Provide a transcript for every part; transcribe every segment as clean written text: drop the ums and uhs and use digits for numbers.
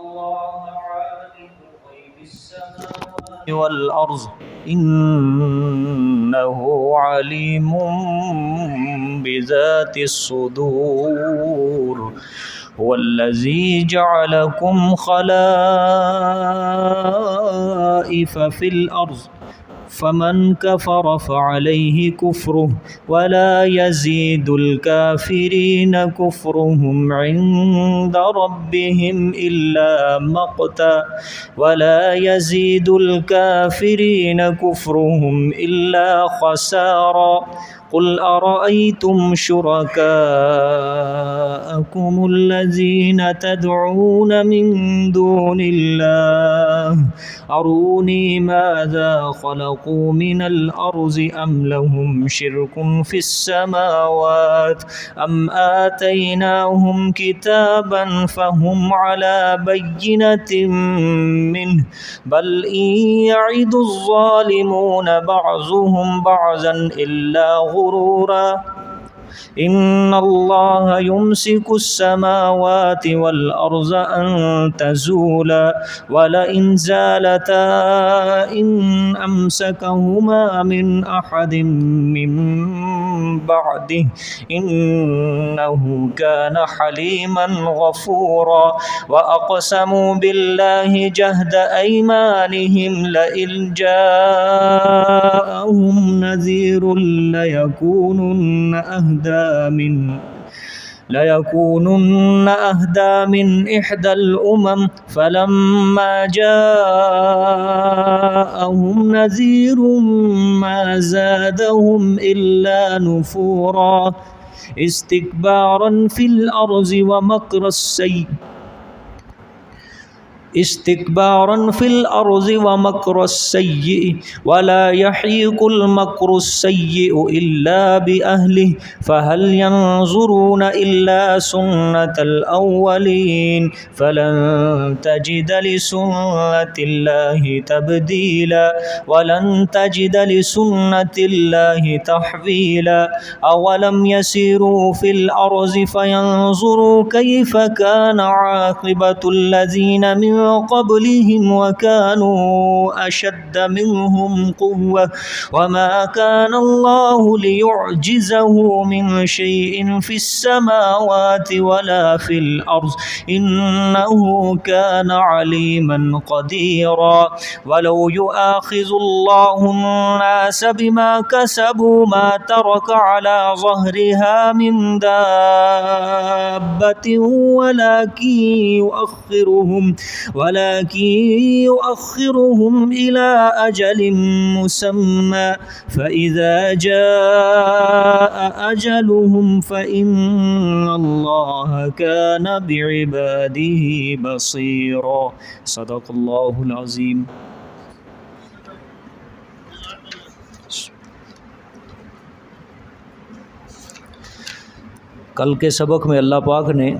الله عالم غيب السماوات والأرض إنه عليم بذات الصدور هو الذي جعلكم خلائف في الأرض فمن كفر فعليه كفره ولا يزيد الكافرين كفرهم عند ربهم إلا مقتا ولا يزيد الكافرين كفرهم إلا خسارا قل أرأيتم شركاءكم الذين تدعون من دون الله أروني ماذا خلقوا من الأرض أم لهم شرك في السماوات أم آتيناهم كتابا فهم على بينة منه بل إن يعد الظالمون بعضهم بعضا إلا غرورا إن الله يمسك السماوات والأرض أن تزولا ولئن زالتا إن أمسكهما من أحد من بعده إنه كان حليما غفورا وأقسموا بالله جهد أيمانهم لئن جاءهم نذير ليكونن أهدى من إحدى الأمم فلما جاءهم نذير ما زادهم إلا نفورا استكبارا في الأرض ومكر السيء ولا يحيق المكر السيء إلا بأهله فهل ينظرون إلا سنة الأولين فلن تجد لسنة الله تبديلا ولن تجد لسنة الله تحويلا أولم يسيروا في الأرض فينظروا كيف كان عاقبة الذين من قبلهم وكانوا أشد منهم قوة وما كان الله ليعجزه من شيء في السماوات ولا في الأرض إنه كان عليما قديرا ولو يؤاخذ الله الناس بما كسبوا ما ترك على ظهرها من دابة ولكن يؤخرهم إلى أجل مسمى فإذا جاء أجلهم فإن الله كان بعباده بصيرا صدق الله العظيم. کل کے سبق میں اللہ پاک نے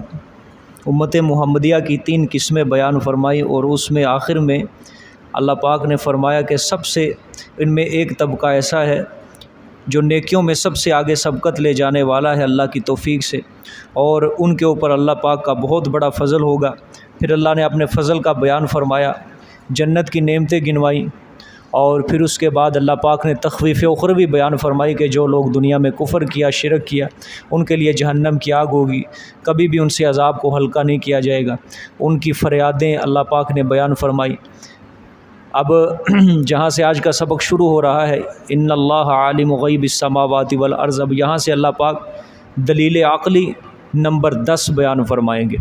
امت محمدیہ کی 3 قسمیں بیان فرمائی اور اس میں آخر میں اللہ پاک نے فرمایا کہ سب سے ان میں ایک طبقہ ایسا ہے جو نیکیوں میں سب سے آگے سبقت لے جانے والا ہے اللہ کی توفیق سے، اور ان کے اوپر اللہ پاک کا بہت بڑا فضل ہوگا۔ پھر اللہ نے اپنے فضل کا بیان فرمایا، جنت کی نعمتیں گنوائیں، اور پھر اس کے بعد اللہ پاک نے تخویف اخروی بیان فرمائی کہ جو لوگ دنیا میں کفر کیا، شرک کیا، ان کے لیے جہنم کی آگ ہوگی، کبھی بھی ان سے عذاب کو ہلکا نہیں کیا جائے گا۔ ان کی فریادیں اللہ پاک نے بیان فرمائی۔ اب جہاں سے آج کا سبق شروع ہو رہا ہے، ان اللہ عالم غیب السماوات والارض، اب یہاں سے اللہ پاک دلیل عقلی نمبر 10 بیان فرمائیں گے۔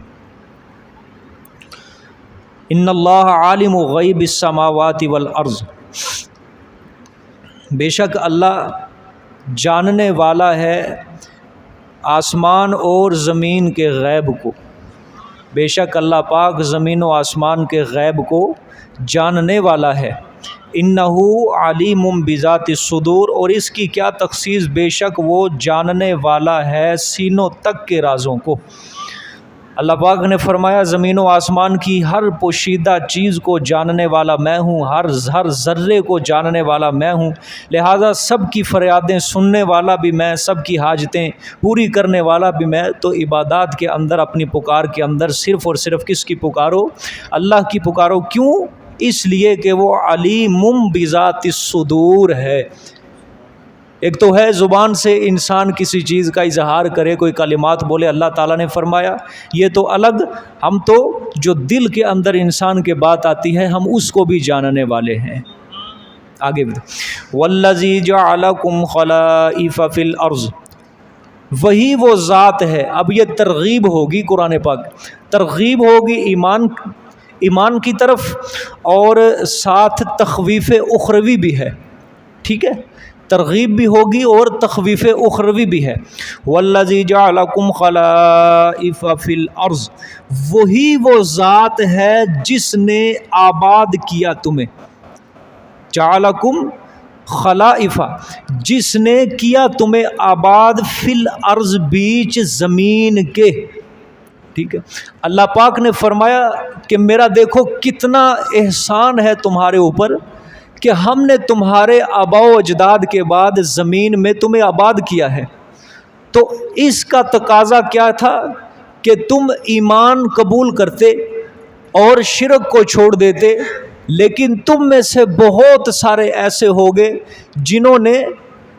ان اللہ عالم غیب السماوات والارض، بے شک اللہ جاننے والا ہے آسمان اور زمین کے غیب کو، بے شک اللہ پاک زمین و آسمان کے غیب کو جاننے والا ہے۔ انہ علیم بذات الصدور، اور اس کی کیا تخصیص، بے شک وہ جاننے والا ہے سینوں تک کے رازوں کو۔ اللہ پاک نے فرمایا زمین و آسمان کی ہر پوشیدہ چیز کو جاننے والا میں ہوں، ہر ذرے کو جاننے والا میں ہوں، لہٰذا سب کی فریادیں سننے والا بھی میں، سب کی حاجتیں پوری کرنے والا بھی میں۔ تو عبادات کے اندر، اپنی پکار کے اندر صرف اور صرف کس کی پکارو؟ اللہ کی پکارو۔ کیوں؟ اس لیے کہ وہ علیم بذات الصدور ہے۔ ایک تو ہے زبان سے انسان کسی چیز کا اظہار کرے، کوئی کلمات بولے، اللہ تعالیٰ نے فرمایا یہ تو الگ، ہم تو جو دل کے اندر انسان کے بات آتی ہے ہم اس کو بھی جاننے والے ہیں۔ آگے والذی جعلکم خلائف فی الارض، وہی وہ ذات ہے۔ اب یہ ترغیب ہوگی، قرآن پاک ترغیب ہوگی ایمان کی طرف، اور ساتھ تخویف اخروی بھی ہے، ٹھیک ہے، ترغیب بھی ہوگی اور تخویف اخروی بھی ہے۔ والذی جعلکم خلائف فی الارض، وہی وہ ذات ہے جس نے آباد کیا تمہیں، جعلکم خلائف، جس نے کیا تمہیں آباد، فی الارض بیچ زمین کے، ٹھیک ہے۔ اللہ پاک نے فرمایا کہ میرا دیکھو کتنا احسان ہے تمہارے اوپر کہ ہم نے تمہارے آباء و اجداد کے بعد زمین میں تمہیں آباد کیا ہے۔ تو اس کا تقاضا کیا تھا کہ تم ایمان قبول کرتے اور شرک کو چھوڑ دیتے، لیکن تم میں سے بہت سارے ایسے ہو گئے جنہوں نے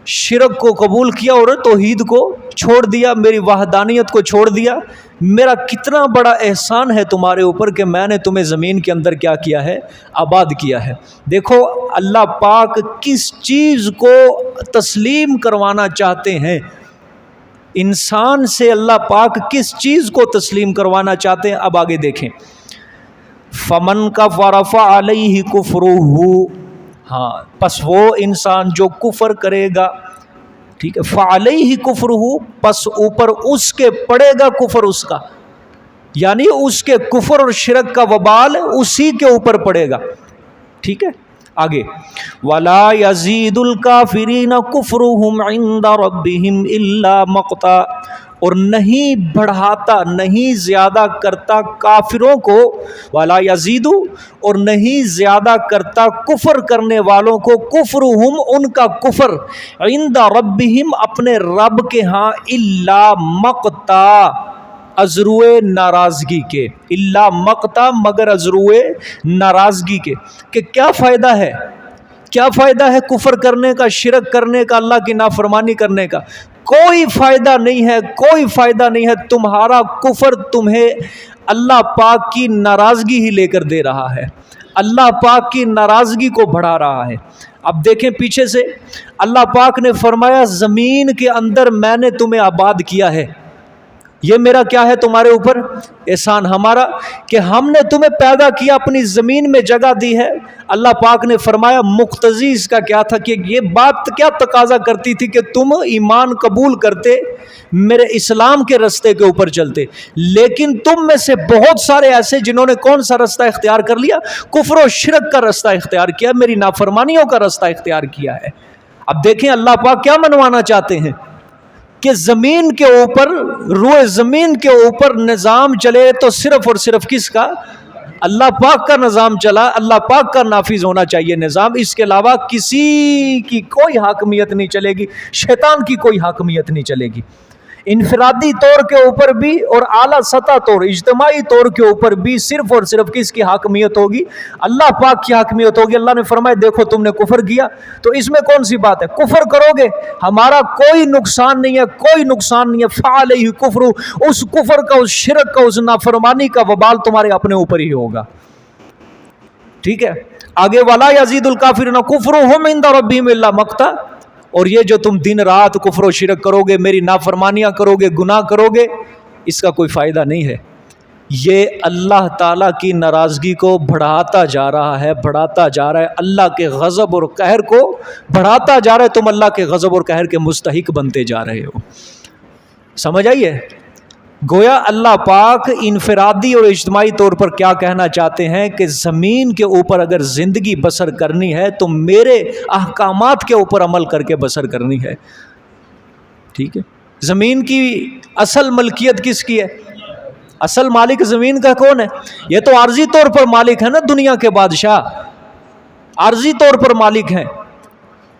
شرک کو قبول کیا اور توحید کو چھوڑ دیا، میری وحدانیت کو چھوڑ دیا۔ میرا کتنا بڑا احسان ہے تمہارے اوپر کہ میں نے تمہیں زمین کے اندر کیا کیا ہے؟ آباد کیا ہے۔ دیکھو اللہ پاک کس چیز کو تسلیم کروانا چاہتے ہیں، انسان سے اللہ پاک کس چیز کو تسلیم کروانا چاہتے ہیں؟ اب آگے دیکھیں، فمن کفر فعلیہ کفرہ، ہاں پس وہ انسان جو کفر کرے گا، ٹھیک ہے، فعلیہ کفرہ، پس اوپر اس کے پڑے گا کفر اس کا، یعنی اس کے کفر اور شرک کا وبال اسی کے اوپر پڑے گا، ٹھیک ہے۔ آگے وَلَا يَزِيدُ الْكَافِرِينَ كُفْرُهُمْ عِنْدَ رَبِّهِمْ إِلَّا مَقْتًا، اور نہیں بڑھاتا، نہیں زیادہ کرتا کافروں کو، وَلَا يَزِيدُ، اور نہیں زیادہ کرتا کفر کرنے والوں کو، کفرہم، ان کا کفر، عند ربہم، اپنے رب کے ہاں، الا مقتا، ازروئے ناراضگی کے، الا مقتا، مگر ازروئے ناراضگی کے، کہ کیا فائدہ ہے، کیا فائدہ ہے کفر کرنے کا، شرک کرنے کا، اللہ کی نافرمانی کرنے کا؟ کوئی فائدہ نہیں ہے، کوئی فائدہ نہیں ہے۔ تمہارا کفر تمہیں اللہ پاک کی ناراضگی ہی لے کر دے رہا ہے، اللہ پاک کی ناراضگی کو بڑھا رہا ہے۔ اب دیکھیں پیچھے سے اللہ پاک نے فرمایا زمین کے اندر میں نے تمہیں آباد کیا ہے۔ یہ میرا کیا ہے تمہارے اوپر؟ احسان ہمارا کہ ہم نے تمہیں پیدا کیا، اپنی زمین میں جگہ دی ہے۔ اللہ پاک نے فرمایا مقتضی اس کا کیا تھا کہ یہ بات کیا تقاضا کرتی تھی کہ تم ایمان قبول کرتے، میرے اسلام کے رستے کے اوپر چلتے، لیکن تم میں سے بہت سارے ایسے جنہوں نے کون سا رستہ اختیار کر لیا؟ کفر و شرک کا رستہ اختیار کیا، میری نافرمانیوں کا رستہ اختیار کیا ہے۔ اب دیکھیں اللہ پاک کیا منوانا چاہتے ہیں کہ زمین کے اوپر، روئے زمین کے اوپر نظام چلے تو صرف اور صرف کس کا؟ اللہ پاک کا نظام چلا، اللہ پاک کا نافذ ہونا چاہیے نظام، اس کے علاوہ کسی کی کوئی حاکمیت نہیں چلے گی، شیطان کی کوئی حاکمیت نہیں چلے گی۔ انفرادی طور کے اوپر بھی اور اعلیٰ سطح طور، اجتماعی طور کے اوپر بھی صرف اور صرف کس کی حاکمیت ہوگی؟ اللہ پاک کی حاکمیت ہوگی۔ اللہ نے فرمایا دیکھو تم نے کفر کیا تو اس میں کون سی بات ہے؟ کفر کرو گے ہمارا کوئی نقصان نہیں ہے، کوئی نقصان نہیں ہے، فعلیہ کفر، اس کفر کا، اس شرک کا، اس نافرمانی کا وبال تمہارے اپنے اوپر ہی ہوگا، ٹھیک ہے۔ آگے وَلَا يَزِيدُ الْكَافِرِينَ كُفْرُهُمْ عِنْدَ رَبِّهِمْ إِلَّا مَقْتًا، اور یہ جو تم دن رات کفر و شرک کرو گے، میری نافرمانیاں کرو گے، گناہ کرو گے، اس کا کوئی فائدہ نہیں ہے۔ یہ اللہ تعالیٰ کی ناراضگی کو بڑھاتا جا رہا ہے، بڑھاتا جا رہا ہے، اللہ کے غضب اور قہر کو بڑھاتا جا رہا ہے، تم اللہ کے غضب اور قہر کے مستحق بنتے جا رہے ہو۔ سمجھ آئیے؟ گویا اللہ پاک انفرادی اور اجتماعی طور پر کیا کہنا چاہتے ہیں کہ زمین کے اوپر اگر زندگی بسر کرنی ہے تو میرے احکامات کے اوپر عمل کر کے بسر کرنی ہے، ٹھیک ہے۔ زمین کی اصل ملکیت کس کی ہے؟ اصل مالک زمین کا کون ہے؟ یہ تو عارضی طور پر مالک ہے نا، دنیا کے بادشاہ عارضی طور پر مالک ہیں،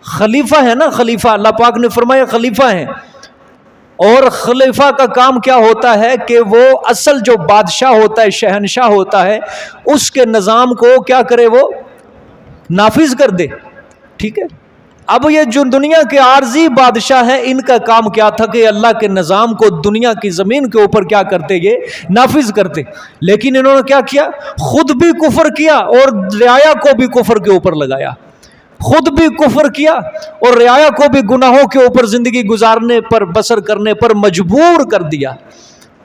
خلیفہ ہے نا، خلیفہ اللہ پاک نے فرمایا خلیفہ ہیں. اور خلیفہ کا کام کیا ہوتا ہے کہ وہ اصل جو بادشاہ ہوتا ہے، شہنشاہ ہوتا ہے، اس کے نظام کو کیا کرے؟ وہ نافذ کر دے. ٹھیک ہے. اب یہ جو دنیا کے عارضی بادشاہ ہیں، ان کا کام کیا تھا کہ اللہ کے نظام کو دنیا کی زمین کے اوپر کیا کرتے؟ یہ نافذ کرتے. لیکن انہوں نے کیا کیا؟ خود بھی کفر کیا اور رعایا کو بھی کفر کے اوپر لگایا. خود بھی کفر کیا اور رعایا کو بھی گناہوں کے اوپر زندگی گزارنے پر، بسر کرنے پر مجبور کر دیا.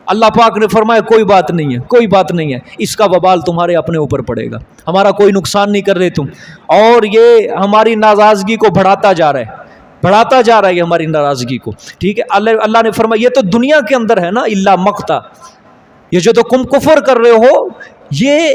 اللہ پاک نے فرمایا کوئی بات نہیں ہے، کوئی بات نہیں ہے، اس کا وبال تمہارے اپنے اوپر پڑے گا، ہمارا کوئی نقصان نہیں کر رہے تم. اور یہ ہماری ناراضگی کو بڑھاتا جا رہا ہے، بڑھاتا جا رہا ہے یہ ہماری ناراضگی کو. ٹھیک ہے. اللہ نے فرمایا یہ تو دنیا کے اندر ہے نا، الا مقتا، یہ جو تو تم کفر کر رہے ہو یہ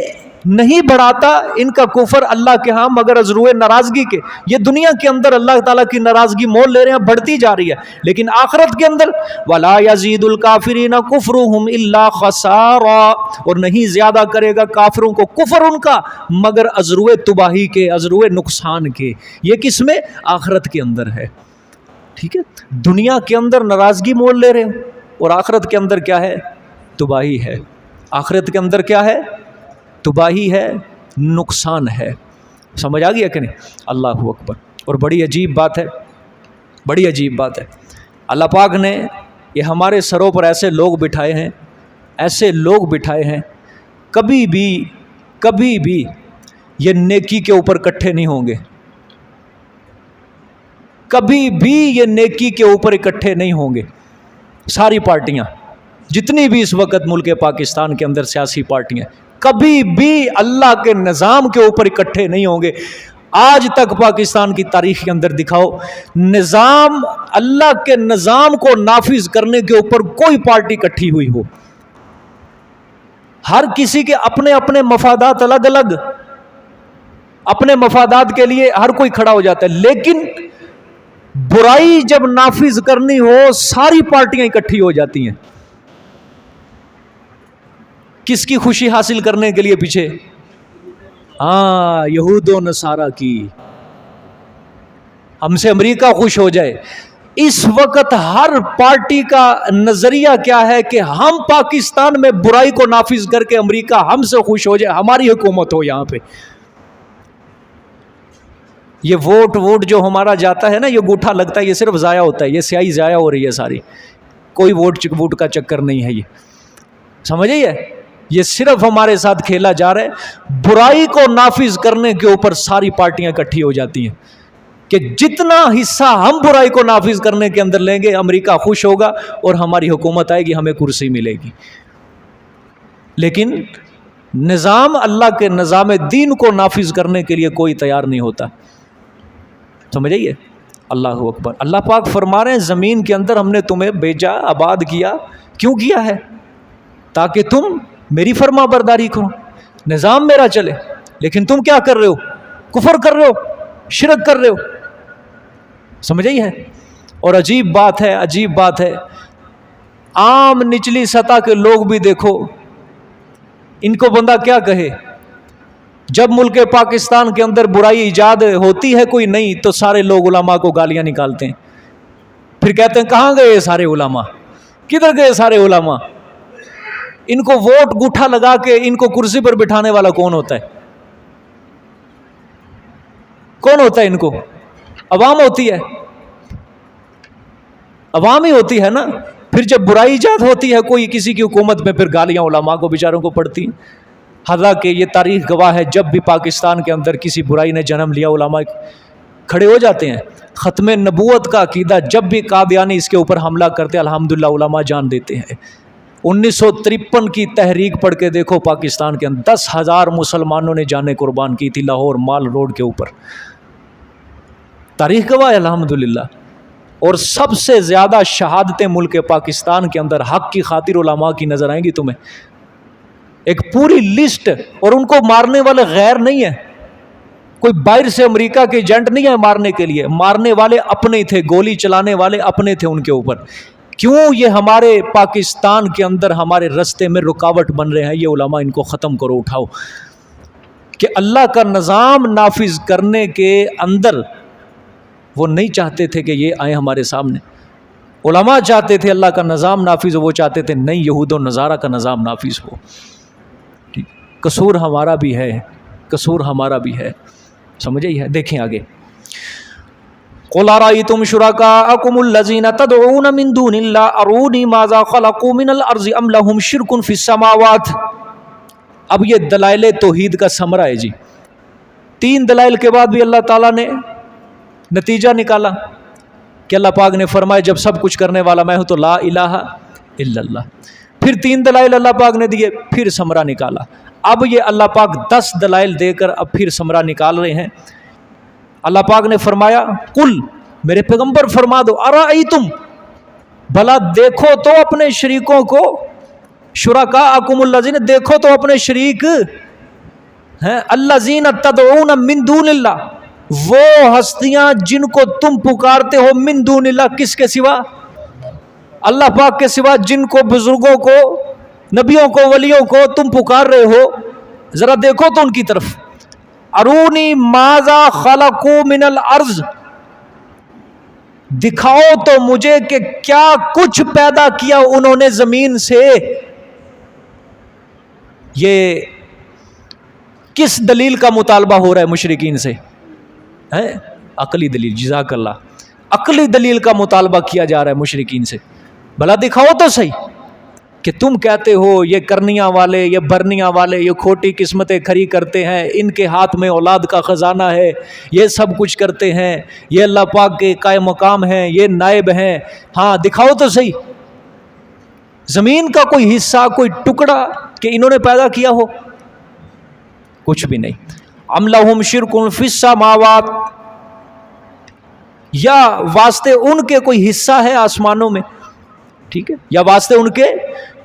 نہیں بڑھاتا ان کا کفر اللہ کے ہاں مگر از روئے ناراضگی کے. یہ دنیا کے اندر اللہ تعالیٰ کی ناراضگی مول لے رہے ہیں، بڑھتی جا رہی ہے. لیکن آخرت کے اندر وَلَا يَزِيدُ الْكَافِرِينَ كُفْرُهُمْ إِلَّا خَسَارًا، اور نہیں زیادہ کرے گا کافروں کو کفر ان کا مگر از روئے تباہی کے، از روئے نقصان کے. یہ کس میں؟ آخرت کے اندر ہے. ٹھیک ہے. دنیا کے اندر ناراضگی مول لے رہے ہیں اور آخرت کے اندر کیا ہے؟ تباہی ہے. آخرت کے اندر کیا ہے؟ تباہی ہے، نقصان ہے. سمجھ آ گیا کہ نہیں؟ اللہ اکبر. اور بڑی عجیب بات ہے، بڑی عجیب بات ہے، اللہ پاک نے یہ ہمارے سروں پر ایسے لوگ بٹھائے ہیں، ایسے لوگ بٹھائے ہیں، کبھی بھی یہ نیکی کے اوپر اکٹھے نہیں ہوں گے، کبھی بھی یہ نیکی کے اوپر اکٹھے نہیں ہوں گے. ساری پارٹیاں جتنی بھی اس وقت ملک پاکستان کے اندر سیاسی پارٹیاں کبھی بھی اللہ کے نظام کے اوپر اکٹھے نہیں ہوں گے. آج تک پاکستان کی تاریخ کے اندر دکھاؤ نظام، اللہ کے نظام کو نافذ کرنے کے اوپر کوئی پارٹی اکٹھی ہوئی ہو. ہر کسی کے اپنے اپنے مفادات الگ الگ، اپنے مفادات کے لیے ہر کوئی کھڑا ہو جاتا ہے. لیکن برائی جب نافذ کرنی ہو ساری پارٹیاں اکٹھی ہو جاتی ہیں. کس کی خوشی حاصل کرنے کے لیے پیچھے؟ ہاں، یہود و نصارہ کی. ہم سے امریکہ خوش ہو جائے. اس وقت ہر پارٹی کا نظریہ کیا ہے کہ ہم پاکستان میں برائی کو نافذ کر کے امریکہ ہم سے خوش ہو جائے، ہماری حکومت ہو یہاں پہ. یہ ووٹ جو ہمارا جاتا ہے نا، یہ گوٹھا لگتا ہے، یہ صرف ضائع ہوتا ہے، یہ سیاہی ضائع ہو رہی ہے ساری. کوئی ووٹ کا چکر نہیں ہے. یہ سمجھئے؟ یہ صرف ہمارے ساتھ کھیلا جا رہا ہے. برائی کو نافذ کرنے کے اوپر ساری پارٹیاں اکٹھی ہو جاتی ہیں کہ جتنا حصہ ہم برائی کو نافذ کرنے کے اندر لیں گے امریکہ خوش ہوگا اور ہماری حکومت آئے گی، ہمیں کرسی ملے گی. لیکن نظام، اللہ کے نظام دین کو نافذ کرنے کے لیے کوئی تیار نہیں ہوتا. سمجھئے؟ اللہ اکبر. اللہ پاک فرما رہے ہیں زمین کے اندر ہم نے تمہیں بھیجا، آباد کیا. کیوں کیا ہے؟ تاکہ تم میری فرما برداری کرو، نظام میرا چلے. لیکن تم کیا کر رہے ہو؟ کفر کر رہے ہو، شرک کر رہے ہو. سمجھے ہے؟ اور عجیب بات ہے، عجیب بات ہے، عام نچلی سطح کے لوگ بھی دیکھو، ان کو بندہ کیا کہے؟ جب ملک پاکستان کے اندر برائی ایجاد ہوتی ہے کوئی نہیں تو سارے لوگ علماء کو گالیاں نکالتے ہیں. پھر کہتے ہیں کہاں گئے سارے علماء؟ کدھر گئے سارے علماء؟ ان کو ووٹ گٹھا لگا کے ان کو کرسی پر بٹھانے والا کون ہوتا ہے؟ کون ہوتا ہے ان کو؟ عوام ہوتی ہے، عوام ہی ہوتی ہے نا. پھر جب برائی ایجاد ہوتی ہے کوئی کسی کی حکومت میں، پھر گالیاں علماء کو بیچاروں کو پڑتی ہیں. حالانکہ یہ تاریخ گواہ ہے جب بھی پاکستان کے اندر کسی برائی نے جنم لیا علماء کھڑے ہو جاتے ہیں. ختم نبوت کا عقیدہ جب بھی قادیانی اس کے اوپر حملہ کرتے الحمدللہ علماء جان دیتے ہیں. 1953 کی تحریک پڑھ کے دیکھو پاکستان کے اندر 10,000 مسلمانوں نے جانیں قربان کی تھی لاہور مال روڈ کے اوپر. تاریخ گواہ ہے الحمدللہ. اور سب سے زیادہ شہادتیں ملک پاکستان کے اندر حق کی خاطر علماء کی نظر آئیں گی تمہیں. ایک پوری لسٹ. اور ان کو مارنے والے غیر نہیں ہیں، کوئی باہر سے امریکہ کے ایجنٹ نہیں ہے مارنے کے لیے. مارنے والے اپنے تھے، گولی چلانے والے اپنے تھے ان کے اوپر. کیوں یہ ہمارے پاکستان کے اندر ہمارے رستے میں رکاوٹ بن رہے ہیں؟ یہ علماء ان کو ختم کرو، اٹھاؤ، کہ اللہ کا نظام نافذ کرنے کے اندر وہ نہیں چاہتے تھے کہ یہ آئیں ہمارے سامنے. علماء چاہتے تھے اللہ کا نظام نافذ ہو، وہ چاہتے تھے نہیں یہود و نصارہ کا نظام نافذ ہو. ٹھیک، قصور ہمارا بھی ہے، قصور ہمارا بھی ہے، سمجھے ہے. دیکھیں آگے، قُلْ أَرَأَيْتُمْ شُرَكَاءَكُمُ الَّذِينَ تَدْعُونَ مِن دُونِ اللَّهِ أَرُونِي مَاذَا خَلَقُوا مِنَ الْأَرْضِ أَمْ لَهُمْ شِرْكٌ فِي السَّمَاوَاتِ. اب یہ دلائل توحید کا ثمرہ ہے جی. 3 دلائل کے بعد بھی اللہ تعالیٰ نے نتیجہ نکالا کہ اللہ پاک نے فرمایا جب سب کچھ کرنے والا میں ہوں تو لا الہ الا اللہ. پھر 3 دلائل اللہ پاک نے دیے، پھر ثمرہ نکالا. اب یہ اللہ پاک 10 دلائل دے کر اب پھر ثمرہ نکال رہے ہیں. اللہ پاک نے فرمایا قل، میرے پیغمبر فرما دو، ارائیتم، بھلا دیکھو تو اپنے شریکوں کو، شرکاءکم الذین، دیکھو تو اپنے شریک ہیں، الذین تدعون من دون اللہ، وہ ہستیاں جن کو تم پکارتے ہو، من دون اللہ، کس کے سوا؟ اللہ پاک کے سوا، جن کو بزرگوں کو، نبیوں کو، ولیوں کو تم پکار رہے ہو، ذرا دیکھو تو ان کی طرف. ارونی ماذا خلقوا من الارض، دکھاؤ تو مجھے کہ کیا کچھ پیدا کیا انہوں نے زمین سے. یہ کس دلیل کا مطالبہ ہو رہا ہے مشرکین سے؟ عقلی دلیل، جزاک اللہ، عقلی دلیل کا مطالبہ کیا جا رہا ہے مشرکین سے. بھلا دکھاؤ تو صحیح کہ تم کہتے ہو یہ کرنیاں والے، یہ برنیاں والے، یہ کھوٹی قسمتیں کھری کرتے ہیں، ان کے ہاتھ میں اولاد کا خزانہ ہے، یہ سب کچھ کرتے ہیں، یہ اللہ پاک کے قائم مقام ہیں، یہ نائب ہیں. ہاں دکھاؤ تو صحیح زمین کا کوئی حصہ، کوئی ٹکڑا کہ انہوں نے پیدا کیا ہو. کچھ بھی نہیں. ام لہم شرک فی السماوات، یا واسطے ان کے کوئی حصہ ہے آسمانوں میں، ٹھیک ہے، یا واسطے ان کے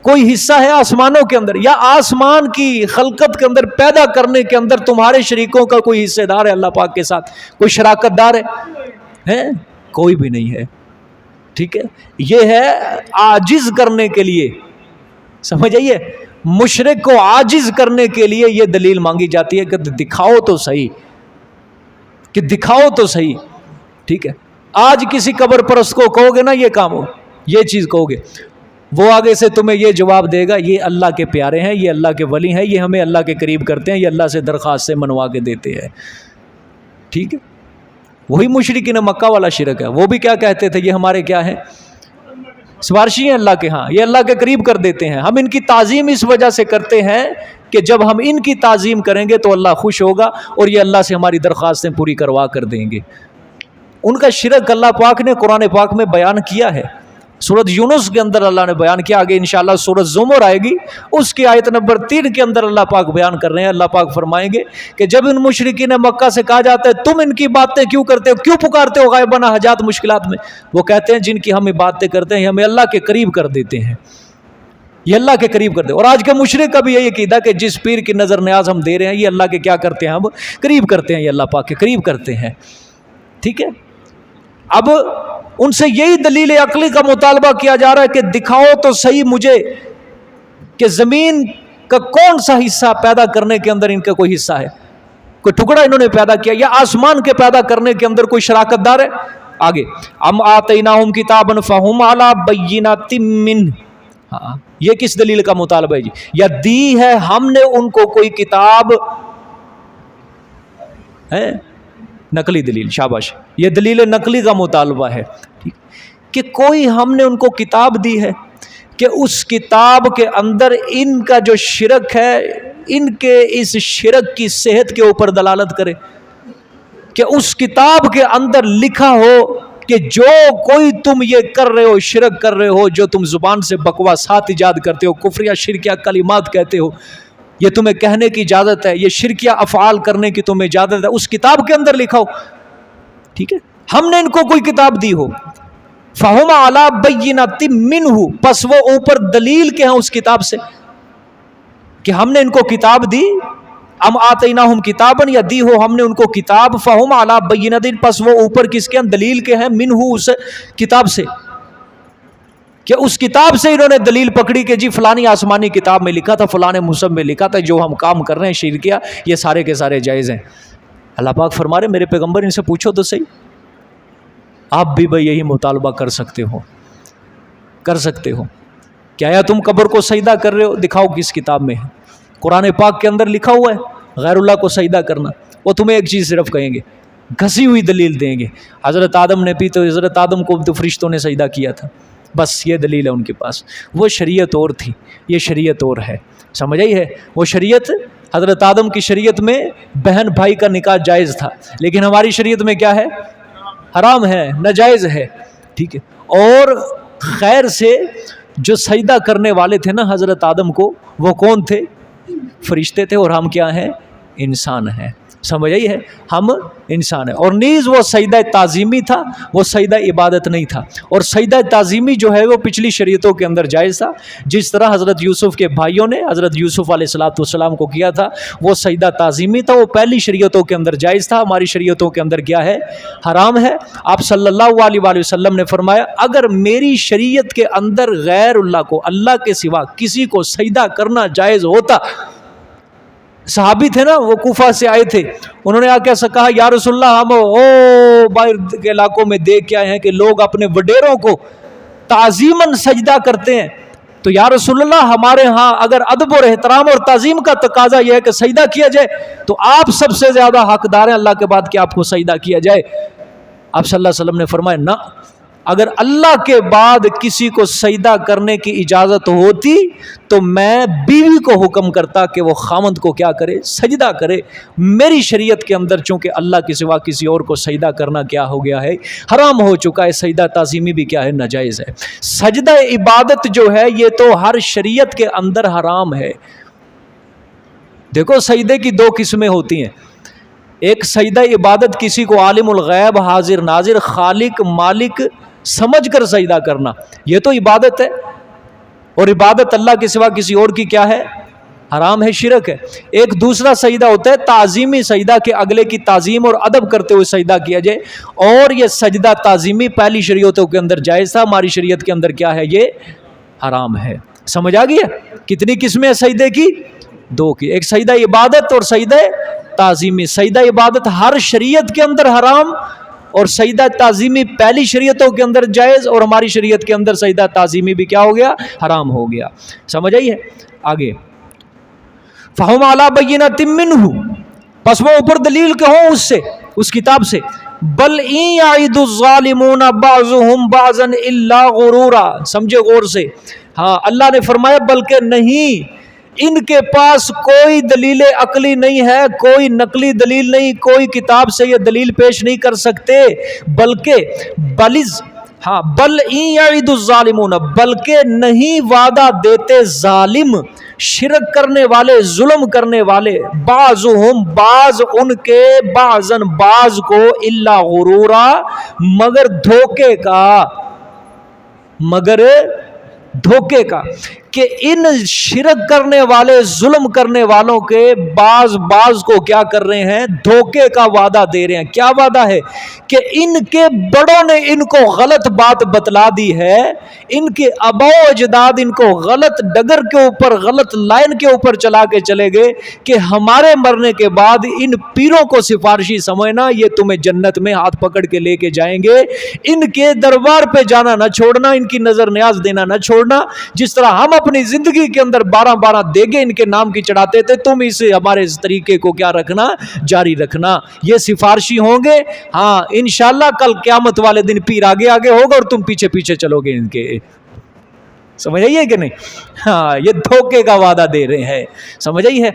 کوئی حصہ ہے آسمانوں کے اندر، یا آسمان کی خلقت کے اندر، پیدا کرنے کے اندر تمہارے شریکوں کا کوئی حصہ دار ہے اللہ پاک کے ساتھ، کوئی شراکت دار ہے؟ کوئی بھی نہیں ہے. ٹھیک ہے، یہ ہے عاجز کرنے کے لیے، سمجھ آئیے، مشرک کو عاجز کرنے کے لیے یہ دلیل مانگی جاتی ہے کہ دکھاؤ تو صحیح، کہ دکھاؤ تو صحیح. ٹھیک ہے، آج کسی قبر پرست کو کہو گے نا یہ کام ہو، یہ چیز کہو گے، وہ آگے سے تمہیں یہ جواب دے گا یہ اللہ کے پیارے ہیں، یہ اللہ کے ولی ہیں، یہ ہمیں اللہ کے قریب کرتے ہیں، یہ اللہ سے درخواست سے منوا کے دیتے ہیں. ٹھیک ہے، وہی مشرکین مکہ والا شرک ہے. وہ بھی کیا کہتے تھے؟ یہ ہمارے کیا ہیں؟ سفارشی ہیں اللہ کے ہاں، یہ اللہ کے قریب کر دیتے ہیں. ہم ان کی تعظیم اس وجہ سے کرتے ہیں کہ جب ہم ان کی تعظیم کریں گے تو اللہ خوش ہوگا اور یہ اللہ سے ہماری درخواستیں پوری کروا کر دیں گے. ان کا شرک اللہ پاک نے قرآن پاک میں بیان کیا ہے. سورۃ یونس کے اندر اللہ نے بیان کیا، آگے انشاءاللہ سورۃ زمر آئے گی، اس کی آیت نمبر 3 کے اندر اللہ پاک بیان کر رہے ہیں. اللہ پاک فرمائیں گے کہ جب ان مشرکین مکہ سے کہا جاتا ہے تم ان کی باتیں کیوں کرتے ہو، کیوں پکارتے ہو غائبانہ حاجات مشکلات میں، وہ کہتے ہیں جن کی ہم باتیں کرتے ہیں ہمیں اللہ کے قریب کر دیتے ہیں، یہ اللہ کے قریب کر دے. اور آج کے مشرک کا بھی یہی عقیدہ کہ جس پیر کی نظر نیاز ہم دے رہے ہیں یہ اللہ کے کیا کرتے ہیں، ہم قریب کرتے ہیں، یہ اللہ پاک کے قریب کرتے ہیں. ٹھیک ہے، اب ان سے یہی دلیل عقلی کا مطالبہ کیا جا رہا ہے کہ دکھاؤ تو صحیح مجھے کہ زمین کا کون سا حصہ پیدا کرنے کے اندر ان کا کوئی حصہ ہے، کوئی ٹکڑا انہوں نے پیدا کیا، یا آسمان کے پیدا کرنے کے اندر کوئی شراکت دار ہے. آگے ام آتیناہم کتابا فہم علی بینۃ منہ، ہاں یہ کس دلیل کا مطالبہ ہے جی؟ یا دی ہے ہم نے ان کو کوئی کتاب ہے، نقلی دلیل، شاباش، یہ دلیل نقلی کا مطالبہ ہے کہ کوئی ہم نے ان کو کتاب دی ہے کہ اس کتاب کے اندر ان کا جو شرک ہے، ان کے اس شرک کی صحت کے اوپر دلالت کرے، کہ اس کتاب کے اندر لکھا ہو کہ جو کوئی تم یہ کر رہے ہو، شرک کر رہے ہو، جو تم زبان سے بکواسات ایجاد کرتے ہو، کفریہ شرکیہ کلمات کہتے ہو، یہ تمہیں کہنے کی اجازت ہے، یہ شرکیہ افعال کرنے کی تمہیں اجازت ہے، اس کتاب کے اندر لکھا ہو. ٹھیک ہے، ہم نے ان کو کوئی کتاب دی ہو، فَهُمْ عَلَىٰ بَيِّنَةٍ مِّنْهُ، پس وہ اوپر دلیل کے ہیں اس کتاب سے کہ ہم نے ان کو کتاب دی. ام آتیناہم کتاباً، یا دی ہو ہم نے ان کو کتاب، فَهُمْ عَلَىٰ بَيِّنَةٍ، پس وہ اوپر کس کے ہیں؟ دلیل کے ہیں، منہ، اس کتاب سے، کہ اس کتاب سے انہوں نے دلیل پکڑی کہ جی فلانی آسمانی کتاب میں لکھا تھا، فلانے مصحف میں لکھا تھا، جو ہم کام کر رہے ہیں شرکیہ یہ سارے کے سارے جائز ہیں۔ اللہ پاک فرما رہے میرے پیغمبر ان سے پوچھو تو صحیح، آپ بھی بھائی یہی مطالبہ کر سکتے ہو، کر سکتے ہو۔ کیا یا تم قبر کو سجدہ کر رہے ہو؟ دکھاؤ کس کتاب میں ہے؟ قرآن پاک کے اندر لکھا ہوا ہے غیر اللہ کو سجدہ کرنا؟ وہ تمہیں ایک چیز صرف کہیں گے، گھسی ہوئی دلیل دیں گے، حضرت آدم نے بھی تو حضرت آدم کو تو فرشتوں نے سجدہ کیا تھا، بس یہ دلیل ہے ان کے پاس۔ وہ شریعت اور تھی، یہ شریعت اور ہے، سمجھ آئی ہے؟ وہ شریعت حضرت آدم کی شریعت میں بہن بھائی کا نکاح جائز تھا، لیکن ہماری شریعت میں کیا ہے؟ حرام ہے، ناجائز ہے، ٹھیک ہے۔ اور خیر سے جو سجدہ کرنے والے تھے نا حضرت آدم کو، وہ کون تھے؟ فرشتے تھے، اور ہم کیا ہیں؟ انسان ہیں، سمجھ آئی ہے؟ ہم انسان ہیں۔ اور نیز وہ سجدہ تعظیمی تھا، وہ سجدہ عبادت نہیں تھا۔ اور سجدہ تعظیمی جو ہے وہ پچھلی شریعتوں کے اندر جائز تھا، جس طرح حضرت یوسف کے بھائیوں نے حضرت یوسف علیہ السلام کو کیا تھا، وہ سجدہ تعظیمی تھا، وہ پہلی شریعتوں کے اندر جائز تھا، ہماری شریعتوں کے اندر کیا ہے؟ حرام ہے۔ آپ صلی اللہ علیہ وآلہ وسلم نے فرمایا اگر میری شریعت کے اندر غیر اللہ کو، اللہ کے سوا کسی کو سجدہ کرنا جائز ہوتا، صحابی تھے نا، وہ کوفہ سے آئے تھے، انہوں نے آ کے کہا یا رسول اللہ ہم باہر کے علاقوں میں دیکھ کے آئے ہیں کہ لوگ اپنے وڈیروں کو تعظیماً سجدہ کرتے ہیں، تو یا رسول اللہ ہمارے ہاں اگر ادب اور احترام اور تعظیم کا تقاضا یہ ہے کہ سجدہ کیا جائے تو آپ سب سے زیادہ حقدار ہیں اللہ کے بعد کہ آپ کو سجدہ کیا جائے۔ آپ صلی اللہ علیہ وسلم نے فرمایا نہ، اگر اللہ کے بعد کسی کو سجدہ کرنے کی اجازت ہوتی تو میں بیوی کو حکم کرتا کہ وہ خامند کو کیا کرے؟ سجدہ کرے۔ میری شریعت کے اندر چونکہ اللہ کے سوا کسی اور کو سجدہ کرنا کیا ہو گیا ہے؟ حرام ہو چکا ہے۔ سجدہ تعظیمی بھی کیا ہے؟ ناجائز ہے۔ سجدہ عبادت جو ہے یہ تو ہر شریعت کے اندر حرام ہے۔ دیکھو سجدے کی دو قسمیں ہوتی ہیں، ایک سجدہ عبادت کسی کو عالم الغیب حاضر ناظر خالق مالک سمجھ کر سجدہ کرنا، یہ تو عبادت ہے، اور عبادت اللہ کے سوا کسی اور کی کیا ہے؟ حرام ہے، شرک ہے۔ ایک دوسرا سجدہ ہوتا ہے تعظیمی سجدہ کہ اگلے کی تعظیم اور ادب کرتے ہوئے سجدہ کیا جائے، اور یہ سجدہ تعظیمی پہلی شریعتوں کے اندر جائز تھا، ہماری شریعت کے اندر کیا ہے؟ یہ حرام ہے۔ سمجھ آ گئی ہے؟ کتنی قسمیں سجدے کی؟ دو کی، ایک سجدہ عبادت اور سجدہ تعظیمی۔ سجدہ عبادت ہر شریعت کے اندر حرام، اور سجدہ تعظیمی پہلی شریعتوں کے اندر جائز، اور ہماری شریعت کے اندر سجدہ تعظیمی بھی کیا ہو گیا؟ حرام ہو گیا۔ سمجھ آئی ہے؟ آگے فَهُمْ عَلَىٰ بَيِّنَةٍ مِّنْهُ، پس وہ اوپر دلیل کے ہوں اس سے، اس کتاب سے۔ بل ان یعد الظالمون بعضهم بعضا الا غرورا، سمجھے غور سے، ہاں اللہ نے فرمایا بلکہ نہیں، ان کے پاس کوئی دلیل عقلی نہیں ہے، کوئی نقلی دلیل نہیں، کوئی کتاب سے یہ دلیل پیش نہیں کر سکتے، بلکہ بل ان یعد الظالمون، بلکہ نہیں وعدہ دیتے ظالم، شرک کرنے والے، ظلم کرنے والے، بعضهم بعض ان کے، بعضن بعض کو، الا غرورا مگر دھوکے کا، مگر دھوکے کا، کہ ان شرک کرنے والے ظلم کرنے والوں کے بعض کو کیا کر رہے ہیں؟ دھوکے کا وعدہ دے رہے ہیں۔ کیا وعدہ ہے؟ کہ ان کے بڑوں نے ان کو غلط بات بتلا دی ہے، ان کے آباء و اجداد ان کو غلط ڈگر کے اوپر، غلط لائن کے اوپر چلا کے چلے گئے کہ ہمارے مرنے کے بعد ان پیروں کو سفارشی سمجھنا، یہ تمہیں جنت میں ہاتھ پکڑ کے لے کے جائیں گے، ان کے دربار پہ جانا نہ چھوڑنا، ان کی نظر نیاز دینا نہ چھوڑنا، جس طرح ہم اپنی زندگی کے اندر 12 دیگیں ان کے نام کی چڑھاتے تھے، تم اس ہمارے اس طریقے کو کیا رکھنا؟ جاری رکھنا۔ یہ سفارشی ہوں گے، ہاں انشاءاللہ کل قیامت والے دن پیر آگے آگے ہوگا اور تم پیچھے پیچھے چلو گے ان کے۔ سمجھ آئیے کہ نہیں؟ ہاں یہ دھوکے کا وعدہ دے رہے ہیں، سمجھ آئی ہے؟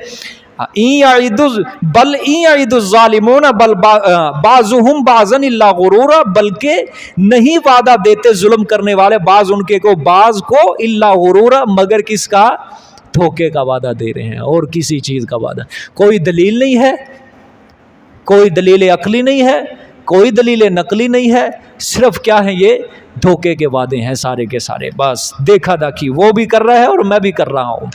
بل ان یعد الظالمون بل بعضهم بعضا الا غرورا، بلکہ نہیں وعدہ دیتے ظلم کرنے والے بعض ان کے کو، بعض کو، الا غرورا مگر کس کا؟ دھوکے کا وعدہ دے رہے ہیں، اور کسی چیز کا وعدہ۔ کوئی دلیل نہیں ہے، کوئی دلیل عقلی نہیں ہے، کوئی دلیل نقلی نہیں ہے، صرف کیا ہے؟ یہ دھوکے کے وعدے ہیں سارے کے سارے، بس دیکھا دیکھی وہ بھی کر رہا ہے اور میں بھی کر رہا ہوں۔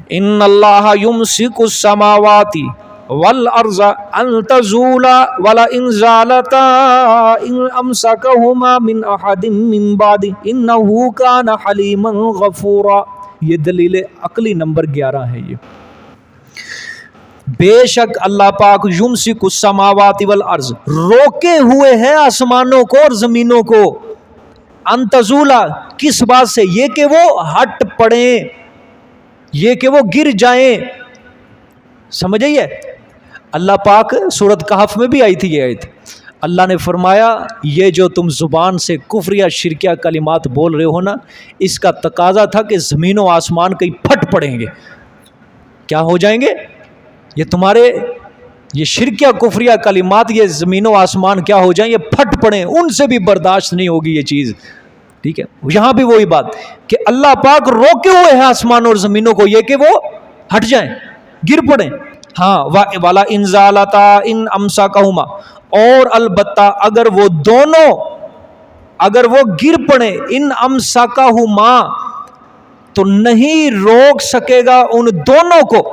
ان اللہ یمسک السماوات، والارض ان تزولا ولئن زالتا ان امسکہما من احد من بعد انہ کان حلیما غفورا. یہ دلیل عقلی نمبر 11 ہے. یہ بے شک اللہ پاک یمسک السماوات والارض روکے ہوئے ہے آسمانوں کو اور زمینوں کو. ان تزولا کس بات سے؟ یہ کہ وہ ہٹ پڑیں، یہ کہ وہ گر جائیں. سمجھ آئیے؟ اللہ پاک سورۃ کہف میں بھی آئی تھی یہ آیت. اللہ نے فرمایا یہ جو تم زبان سے کفر یا شرکیہ کلمات بول رہے ہو نا، اس کا تقاضا تھا کہ زمین و آسمان کہیں پھٹ پڑیں گے. کیا ہو جائیں گے؟ یہ تمہارے یہ شرکیہ کفریہ کلمات، یہ زمین و آسمان کیا ہو جائیں؟ یہ پھٹ پڑیں، ان سے بھی برداشت نہیں ہوگی یہ چیز. ٹھیک ہے، یہاں بھی وہی بات کہ اللہ پاک روکے ہوئے ہیں آسمان اور زمینوں کو، یہ کہ وہ ہٹ جائیں، گر پڑیں. ہاں والا انزالتا ان امساکہما، اور البتہ اگر وہ دونوں اگر وہ گر پڑیں، ان امساکہما تو نہیں روک سکے گا ان دونوں کو.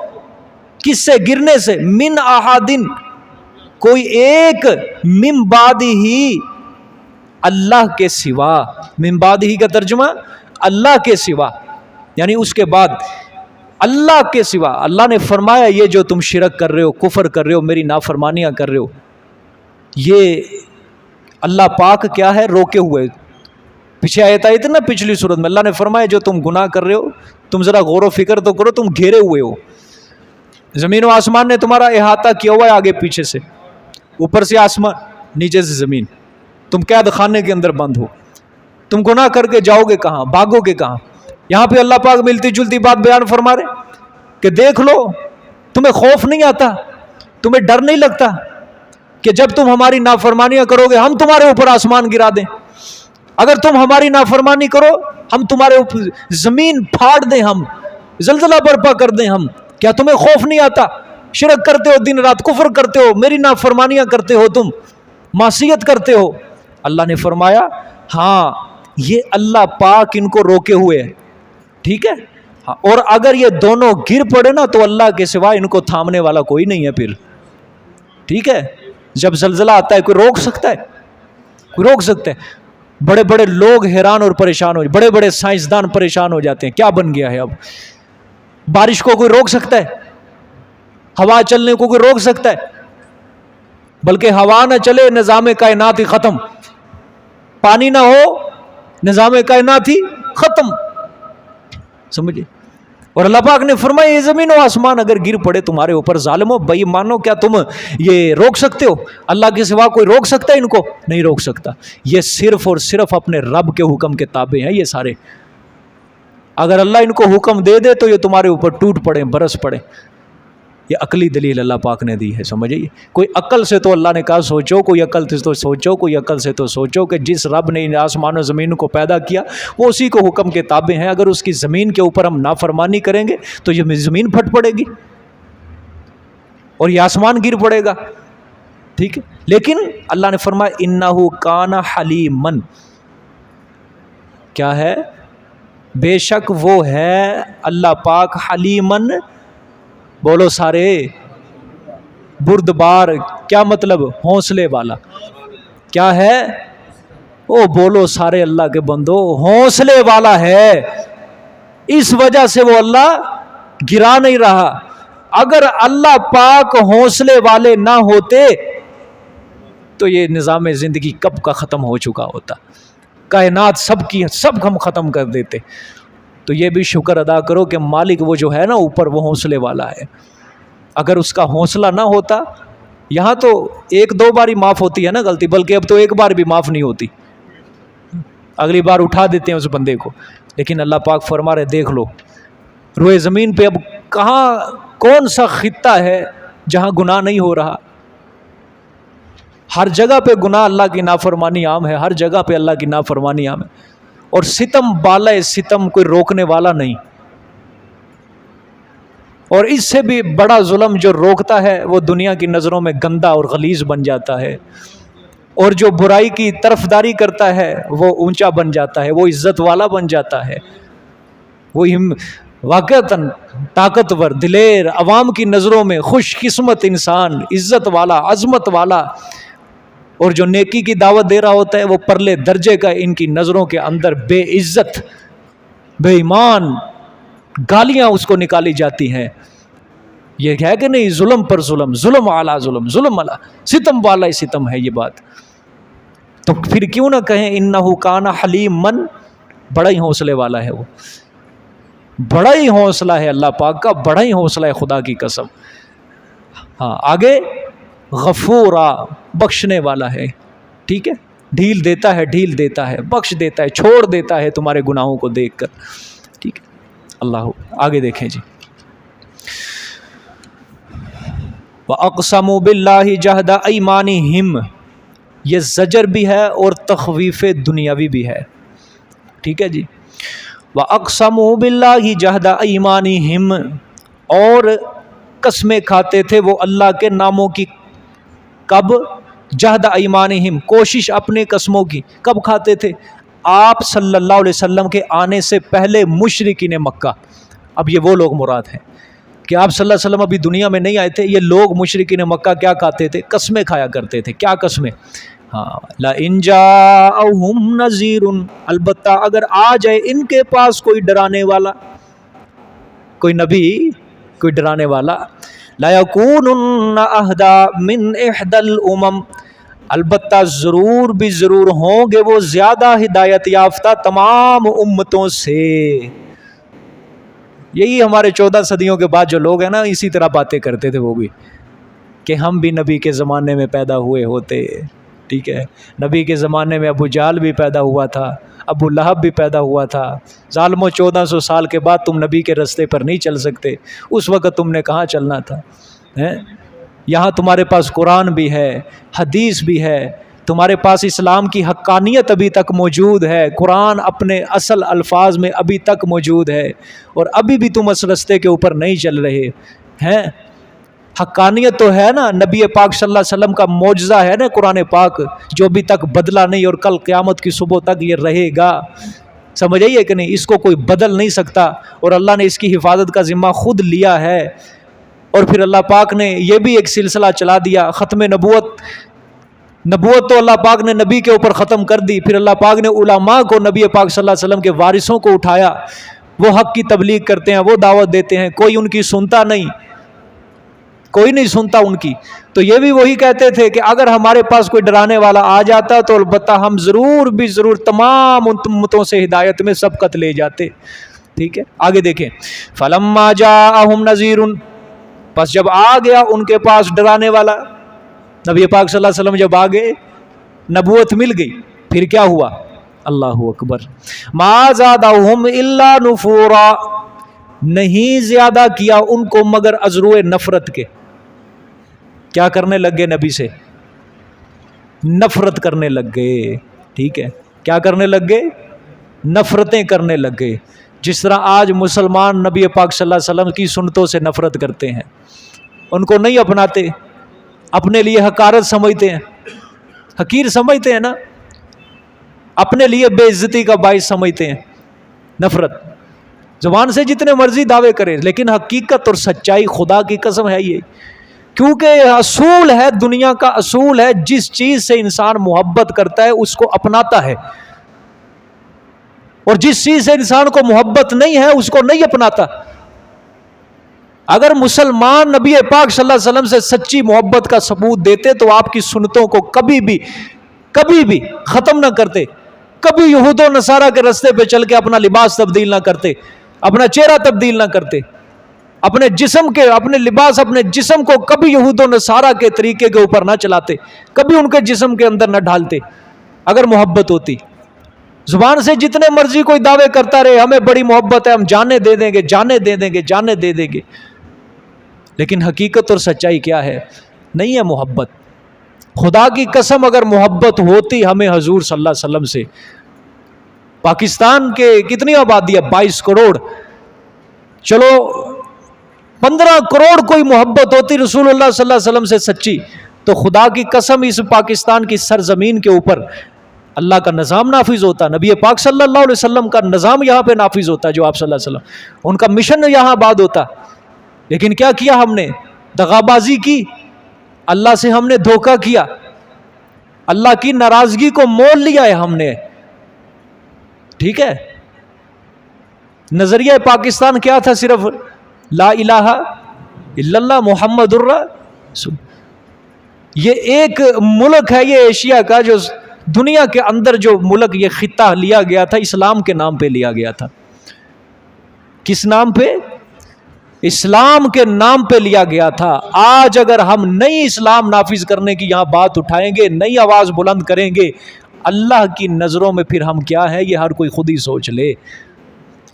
کس سے گرنے سے؟ من احدن کوئی ایک، من بعد ہی اللہ کے سوا. من بعد ہی کا ترجمہ اللہ کے سوا، یعنی اس کے بعد اللہ کے سوا. اللہ نے فرمایا یہ جو تم شرک کر رہے ہو، کفر کر رہے ہو، میری نافرمانیاں کر رہے ہو، یہ اللہ پاک کیا ہے؟ روکے ہوئے. پیچھے آیت آئی تھی نا پچھلی صورت میں، اللہ نے فرمایا جو تم گناہ کر رہے ہو تم ذرا غور و فکر تو کرو، تم گھیرے ہوئے ہو. زمین و آسمان نے تمہارا احاطہ کیا ہوا ہے، آگے پیچھے سے، اوپر سے آسمان نیچے سے زمین. تم قید خانے کے اندر بند ہو. تم گناہ کر کے جاؤ گے کہاں؟ بھاگو گے کہاں؟ یہاں پہ اللہ پاک ملتی جلتی بات بیان فرما رہے کہ دیکھ لو، تمہیں خوف نہیں آتا، تمہیں ڈر نہیں لگتا کہ جب تم ہماری نافرمانیاں کرو گے ہم تمہارے اوپر آسمان گرا دیں؟ اگر تم ہماری نافرمانی کرو ہم تمہارے اوپر زمین پھاڑ دیں، ہم زلزلہ برپا کر دیں ہم. کیا تمہیں خوف نہیں آتا؟ شرک کرتے ہو، دن رات کفر کرتے ہو، میری نافرمانیاں کرتے ہو، تم معصیت کرتے ہو. اللہ نے فرمایا ہاں یہ اللہ پاک ان کو روکے ہوئے ہے. ٹھیک ہے، ہاں، اور اگر یہ دونوں گر پڑے نا تو اللہ کے سوا ان کو تھامنے والا کوئی نہیں ہے پھر. ٹھیک ہے، جب زلزلہ آتا ہے کوئی روک سکتا ہے؟ کوئی روک سکتا ہے؟ بڑے بڑے لوگ حیران اور پریشان ہو، بڑے بڑے سائنسدان پریشان ہو جاتے ہیں، کیا بن گیا ہے اب؟ بارش کو کوئی روک سکتا ہے؟ ہوا چلنے کو کوئی روک سکتا ہے؟ بلکہ ہوا نہ چلے نظام کائنات ہی ختم، پانی نہ ہو نظام کائنات ہی ختم. سمجھے؟ اور اللہ پاک نے فرمایا یہ زمین و آسمان اگر گر پڑے تمہارے اوپر، ظالمو بھائی مانو، کیا تم یہ روک سکتے ہو؟ اللہ کے سوا کوئی روک سکتا ہے ان کو؟ نہیں روک سکتا. یہ صرف اور صرف اپنے رب کے حکم کے تابع ہیں یہ سارے. اگر اللہ ان کو حکم دے دے تو یہ تمہارے اوپر ٹوٹ پڑے، برس پڑے. یہ عقلی دلیل اللہ پاک نے دی ہے. سمجھئے؟ کوئی عقل سے تو اللہ نے کہا سوچو، کوئی عقل سے تو سوچو، کوئی عقل سے تو سوچو کہ جس رب نے آسمان و زمین کو پیدا کیا وہ اسی کو حکم کے تابع ہیں. اگر اس کی زمین کے اوپر ہم نافرمانی کریں گے تو یہ زمین پھٹ پڑے گی اور یہ آسمان گر پڑے گا. ٹھیک ہے، لیکن اللہ نے فرمایا انہ کان حلیمن، کیا ہے؟ بے شک وہ ہے اللہ پاک حلیمن، بولو سارے، بردبار. کیا مطلب؟ حوصلے والا. کیا ہے؟ او بولو سارے اللہ کے بندو، حوصلے والا ہے. اس وجہ سے وہ اللہ گرا نہیں رہا. اگر اللہ پاک حوصلے والے نہ ہوتے تو یہ نظام زندگی کب کا ختم ہو چکا ہوتا، کائنات سب کی سب ہم ختم کر دیتے. تو یہ بھی شکر ادا کرو کہ مالک وہ جو ہے نا اوپر وہ حوصلے والا ہے. اگر اس کا حوصلہ نہ ہوتا، یہاں تو ایک دو بار ہی معاف ہوتی ہے نا غلطی، بلکہ اب تو ایک بار بھی معاف نہیں ہوتی، اگلی بار اٹھا دیتے ہیں اس بندے کو. لیکن اللہ پاک فرما رہے دیکھ لو روئے زمین پہ اب کہاں کون سا خطہ ہے جہاں گناہ نہیں ہو رہا؟ ہر جگہ پہ گناہ، اللہ کی نافرمانی عام ہے، ہر جگہ پہ اللہ کی نافرمانی عام ہے. اور ستم بالائے ستم کوئی روکنے والا نہیں. اور اس سے بھی بڑا ظلم جو روکتا ہے وہ دنیا کی نظروں میں گندا اور غلیظ بن جاتا ہے، اور جو برائی کی طرفداری کرتا ہے وہ اونچا بن جاتا ہے، وہ عزت والا بن جاتا ہے. وہ واقعتاً طاقتور، دلیر، عوام کی نظروں میں خوش قسمت انسان، عزت والا، عظمت والا، اور جو نیکی کی دعوت دے رہا ہوتا ہے وہ پرلے درجے کا ان کی نظروں کے اندر بے عزت، بے ایمان، گالیاں اس کو نکالی جاتی ہیں. یہ ہے کہ نہیں؟ ظلم پر ظلم، ظلم اعلیٰ ظلم، ظلم اعلیٰ، ستم والا ستم ہے یہ بات. تو پھر کیوں نہ کہیں انہ کان حلیما، بڑا ہی حوصلے والا ہے وہ، بڑا ہی حوصلہ ہے اللہ پاک کا، بڑا ہی حوصلہ ہے خدا کی قسم. ہاں آگے غفورا، بخشنے والا ہے. ٹھیک ہے، ڈھیل دیتا ہے، ڈھیل دیتا ہے، بخش دیتا ہے، چھوڑ دیتا ہے تمہارے گناہوں کو دیکھ کر. ٹھیک ہے اللہ. آگے دیکھیں جی. وَأَقْسَمُوا بِاللَّهِ جَهْدَ أَيْمَانِهِمْ، یہ زجر بھی ہے اور تخویف دنیاوی بھی ہے. ٹھیک ہے جی. وَأَقْسَمُوا بِاللَّهِ جَهْدَ أَيْمَانِهِمْ، اور قسمیں کھاتے تھے وہ اللہ کے ناموں کی. کب؟ جہد ایمانہم، کوشش اپنے قسموں کی. کب کھاتے تھے؟ آپ صلی اللہ علیہ وسلم کے آنے سے پہلے مشرکین مکہ. اب یہ وہ لوگ مراد ہیں کہ آپ صلی اللہ علیہ وسلم ابھی دنیا میں نہیں آئے تھے. یہ لوگ مشرکین مکہ کیا کھاتے تھے؟ قسمیں کھایا کرتے تھے. کیا قسمیں؟ ہاں لَإِن جَاءَهُمْ نَذِيرٌ، البتہ اگر آ جائے ان کے پاس کوئی ڈرانے والا، کوئی نبی، کوئی ڈرانے والا، لَيَكُونُنَّ أَهْدَىٰ مِنْ إِحْدَى الْأُمَمِ، البتہ ضرور بھی ضرور ہوں گے وہ زیادہ ہدایت یافتہ تمام امتوں سے. یہی ہمارے 14 صدیوں کے بعد جو لوگ ہیں نا، اسی طرح باتیں کرتے تھے وہ بھی، کہ ہم بھی نبی کے زمانے میں پیدا ہوئے ہوتے. ٹھیک ہے، نبی کے زمانے میں ابو جہل بھی پیدا ہوا تھا، ابو لہب بھی پیدا ہوا تھا. ظالموں 1400 سال کے بعد تم نبی کے رستے پر نہیں چل سکتے. اس وقت تم نے کہاں چلنا تھا؟ یہاں تمہارے پاس قرآن بھی ہے، حدیث بھی ہے، تمہارے پاس اسلام کی حقانیت ابھی تک موجود ہے، قرآن اپنے اصل الفاظ میں ابھی تک موجود ہے، اور ابھی بھی تم اس رستے کے اوپر نہیں چل رہے ہیں. حقانیت تو ہے نا، نبی پاک صلی اللہ علیہ وسلم کا معجزہ ہے نا قرآن پاک، جو ابھی تک بدلا نہیں اور کل قیامت کی صبح تک یہ رہے گا. سمجھ آئیے کہ نہیں؟ اس کو کوئی بدل نہیں سکتا، اور اللہ نے اس کی حفاظت کا ذمہ خود لیا ہے. اور پھر اللہ پاک نے یہ بھی ایک سلسلہ چلا دیا، ختم نبوت. نبوت تو اللہ پاک نے نبی کے اوپر ختم کر دی، پھر اللہ پاک نے علماء کو، نبی پاک صلی اللہ علیہ وسلم کے وارثوں کو اٹھایا. وہ حق کی تبلیغ کرتے ہیں، وہ دعوت دیتے ہیں، کوئی ان کی سنتا نہیں، کوئی نہیں سنتا ان کی. تو یہ بھی وہی کہتے تھے کہ اگر ہمارے پاس کوئی ڈرانے والا آ جاتا تو البتہ ہم ضرور بھی ضرور تمام امتوں سے ہدایت میں سبقت لے جاتے. ٹھیک ہے آگے دیکھیں. فَلَمَّا جَاءَهُمْ نَذِيرٌ، پس جب آ گیا ان کے پاس ڈرانے والا، نبی پاک صلی اللہ علیہ وسلم جب آ گئے، نبوت مل گئی، پھر کیا ہوا؟ اللہ اکبر. مَا زَادَهُمْ إِلَّا نُفُورًا، نہیں زیادہ کیا ان کو مگر ازروِ نفرت کے. کیا کرنے لگ گئے؟ نبی سے نفرت کرنے لگ گئے. ٹھیک ہے، کیا کرنے لگ گئے؟ نفرتیں کرنے لگ گئے. جس طرح آج مسلمان نبی پاک صلی اللہ علیہ وسلم کی سنتوں سے نفرت کرتے ہیں، ان کو نہیں اپناتے، اپنے لیے حقارت سمجھتے ہیں، حقیر سمجھتے ہیں نا، اپنے لیے بے عزتی کا باعث سمجھتے ہیں. نفرت زبان سے جتنے مرضی دعوے کرے، لیکن حقیقت اور سچائی خدا کی قسم ہے یہ، کیونکہ اصول ہے، دنیا کا اصول ہے، جس چیز سے انسان محبت کرتا ہے اس کو اپناتا ہے، اور جس چیز سے انسان کو محبت نہیں ہے اس کو نہیں اپناتا. اگر مسلمان نبی پاک صلی اللہ علیہ وسلم سے سچی محبت کا ثبوت دیتے تو آپ کی سنتوں کو کبھی بھی ختم نہ کرتے، کبھی یہود و نصارہ کے رستے پہ چل کے اپنا لباس تبدیل نہ کرتے، اپنا چہرہ تبدیل نہ کرتے، اپنے لباس، اپنے جسم کو کبھی یہود و نصارہ کے طریقے کے اوپر نہ چلاتے، کبھی ان کے جسم کے اندر نہ ڈھالتے. اگر محبت ہوتی، زبان سے جتنے مرضی کوئی دعوے کرتا رہے ہمیں بڑی محبت ہے، ہم جانے دے دیں گے، جانے دے دیں گے، جانے دے دیں گے، لیکن حقیقت اور سچائی کیا ہے؟ نہیں ہے محبت. خدا کی قسم اگر محبت ہوتی ہمیں حضور صلی اللہ علیہ وسلم سے، پاکستان کے کتنی آبادی ہے؟ 22 کروڑ، چلو 15 کروڑ کوئی محبت ہوتی رسول اللہ صلی اللہ علیہ وسلم سے سچی، تو خدا کی قسم اس پاکستان کی سرزمین کے اوپر اللہ کا نظام نافذ ہوتا، نبی پاک صلی اللہ علیہ وسلم کا نظام یہاں پہ نافذ ہوتا، جو آپ صلی اللہ علیہ وسلم ان کا مشن یہاں آباد ہوتا. لیکن کیا کیا ہم نے؟ دغا بازی کی، اللہ سے ہم نے دھوکہ کیا، اللہ کی ناراضگی کو مول لیا ہے ہم نے. ٹھیک ہے، نظریہ پاکستان کیا تھا؟ صرف لا الہ الا اللہ محمد الرسول. یہ ایک ملک ہے، یہ ایشیا کا جو دنیا کے اندر جو ملک یہ خطہ لیا گیا تھا، اسلام کے نام پہ لیا گیا تھا. کس نام پہ؟ اسلام کے نام پہ لیا گیا تھا. آج اگر ہم نئی اسلام نافذ کرنے کی یہاں بات اٹھائیں گے، نئی آواز بلند کریں گے، اللہ کی نظروں میں پھر ہم کیا ہے یہ ہر کوئی خود ہی سوچ لے.